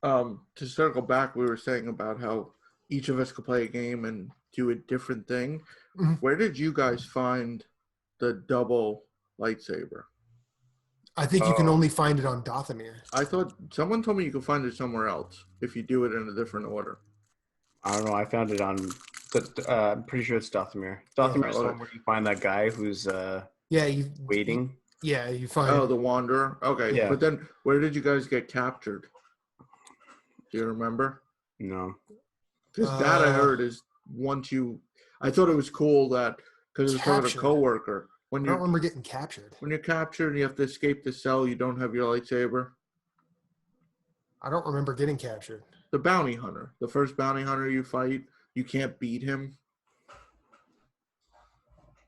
to circle back. We were saying about how each of us could play a game and do a different thing. Mm-hmm. Where did you guys find the double lightsaber? I think you can only find it on Dathomir. I thought someone told me you could find it somewhere else if you do it in a different order. I don't know. I found it on. I'm pretty sure it's Dathomir. Dathomir is the one where you find that guy who's waiting. Yeah, you find. Oh, the Wanderer. Okay, yeah. But then where did you guys get captured? Do you remember? No. Because that I heard is once you. I thought it was cool that because it was from a coworker. I don't remember getting captured. When you're captured and you have to escape the cell, you don't have your lightsaber. I don't remember getting captured. The bounty hunter, the first bounty hunter you fight, you can't beat him.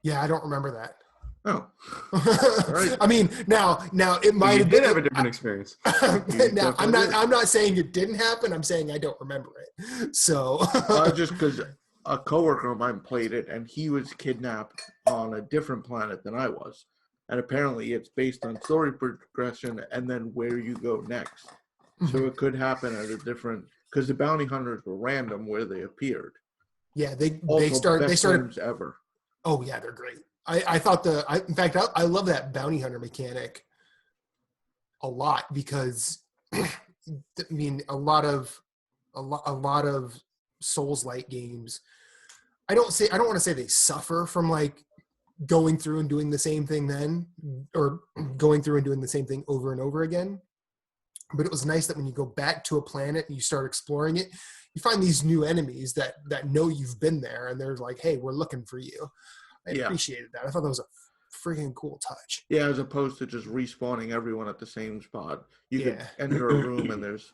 Yeah, I don't remember that. Oh, right. I mean, now it might have been a different experience. Now I'm not saying it didn't happen. I'm saying I don't remember it. So just because a coworker of mine played it and he was kidnapped on a different planet than I was, and apparently it's based on story progression and then where you go next. So it could happen at a different, because the bounty hunters were random where they appeared. Yeah, they started ever. Oh yeah, they're great. I thought in fact I love that bounty hunter mechanic a lot, because I mean a lot of Souls-like games, I don't want to say they suffer from like going through and doing the same thing or going through and doing the same thing over and over again. But it was nice that when you go back to a planet and you start exploring it, you find these new enemies that know you've been there, and they're like, hey, we're looking for you. I appreciated that. I thought that was a freaking cool touch. Yeah, as opposed to just respawning everyone at the same spot. You could enter a room and there's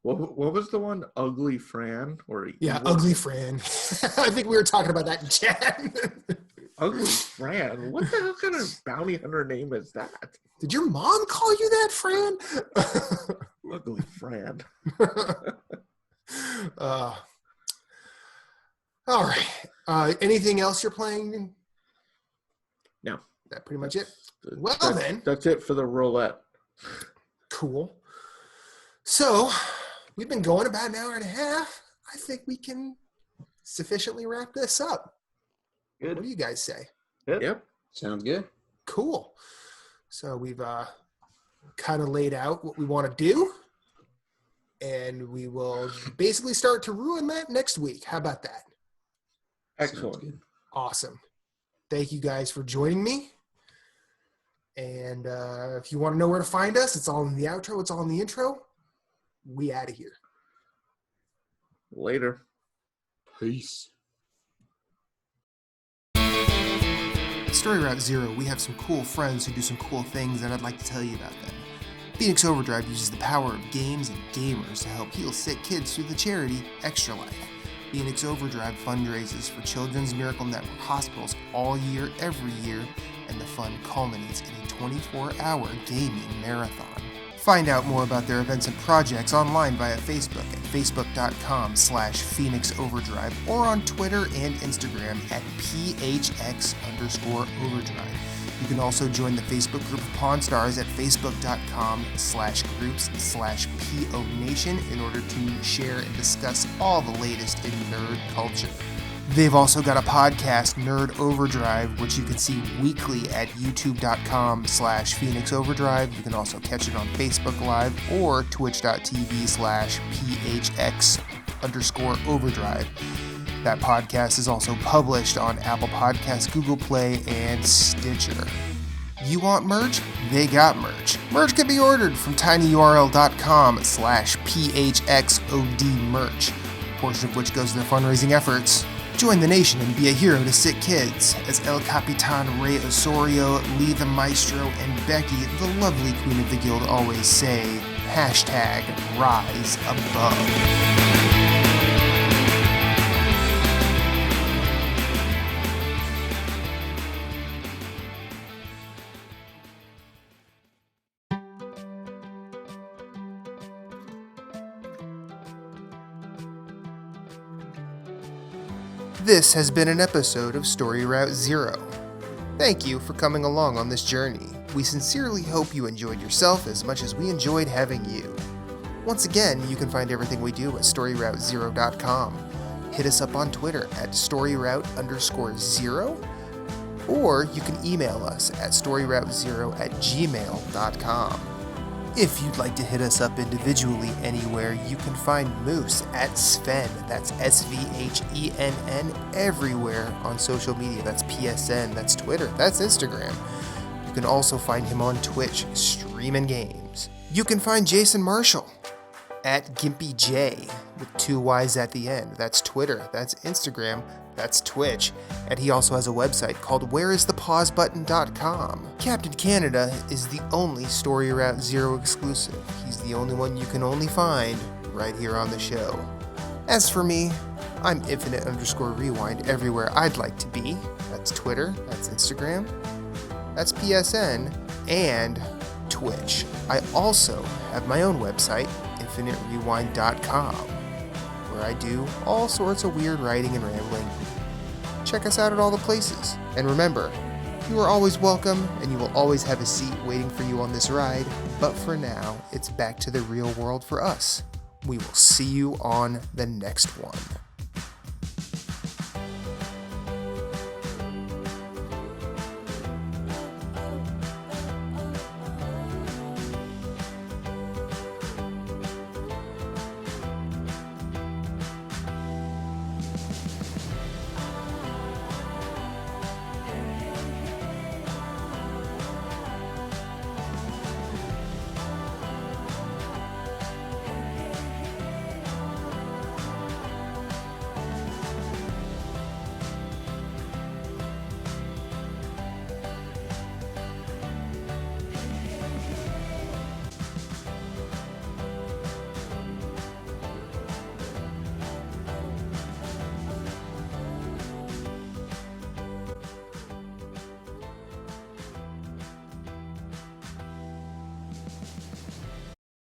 what was the one? Ugly Fran? Ugly Fran. I think we were talking about that in chat. Ugly Fran? What the hell kind of bounty hunter name is that? Did your mom call you that, Fran? Ugly Fran. All right. Anything else you're playing? No. That pretty much it? That's it for the roulette. Cool. So, we've been going about an hour and a half. I think we can sufficiently wrap this up. Good. What do you guys say? Yep. Sounds good. Cool. So we've kind of laid out what we want to do, and we will basically start to ruin that next week. How about that? Excellent. Awesome. Thank you guys for joining me. And if you want to know where to find us, it's all in the outro. It's all in the intro. We out of here. Later. Peace. At Story Route Zero, we have some cool friends who do some cool things, and I'd like to tell you about them. Phoenix Overdrive uses the power of games and gamers to help heal sick kids through the charity Extra Life. Phoenix Overdrive fundraises for Children's Miracle Network hospitals all year, every year, and the fund culminates in a 24-hour gaming marathon. Find out more about their events and projects online via Facebook at facebook.com/Phoenix Overdrive or on Twitter and Instagram at PHX_Overdrive. You can also join the Facebook group of Pawn Stars at facebook.com/groups/PONation in order to share and discuss all the latest in nerd culture. They've also got a podcast, Nerd Overdrive, which you can see weekly at youtube.com/Phoenix Overdrive. You can also catch it on Facebook Live or twitch.tv/PHX_Overdrive. That podcast is also published on Apple Podcasts, Google Play, and Stitcher. You want merch? They got merch. Merch can be ordered from tinyurl.com/PHXODmerch, a portion of which goes to their fundraising efforts. Join the nation and be a hero to sick kids, as El Capitan Ray Osorio, Lee the Maestro, and Becky, the lovely queen of the guild, always say, #Rise Above. This has been an episode of Story Route Zero. Thank you for coming along on this journey. We sincerely hope you enjoyed yourself as much as we enjoyed having you. Once again, you can find everything we do at StoryRoute0.com. Hit us up on Twitter at StoryRoute_0, or you can email us at StoryRoute0@gmail.com. If you'd like to hit us up individually anywhere, you can find Moose at Sven, that's SVHENN, everywhere on social media. That's PSN, that's Twitter, that's Instagram. You can also find him on Twitch, streaming games. You can find Jason Marshall at GimpyJ, with 2 Y's at the end. That's Twitter, that's Instagram, that's Twitch, and he also has a website called whereisthepausebutton.com. Captain Canada is the only Story Route Zero exclusive. He's the only one you can only find right here on the show. As for me, I'm Infinite_Rewind everywhere I'd like to be. That's Twitter, that's Instagram, that's PSN, and Twitch. I also have my own website, InfiniteRewind.com, where I do all sorts of weird writing and rambling. Check us out at all the places. And remember, you are always welcome, and you will always have a seat waiting for you on this ride. But for now, it's back to the real world for us. We will see you on the next one.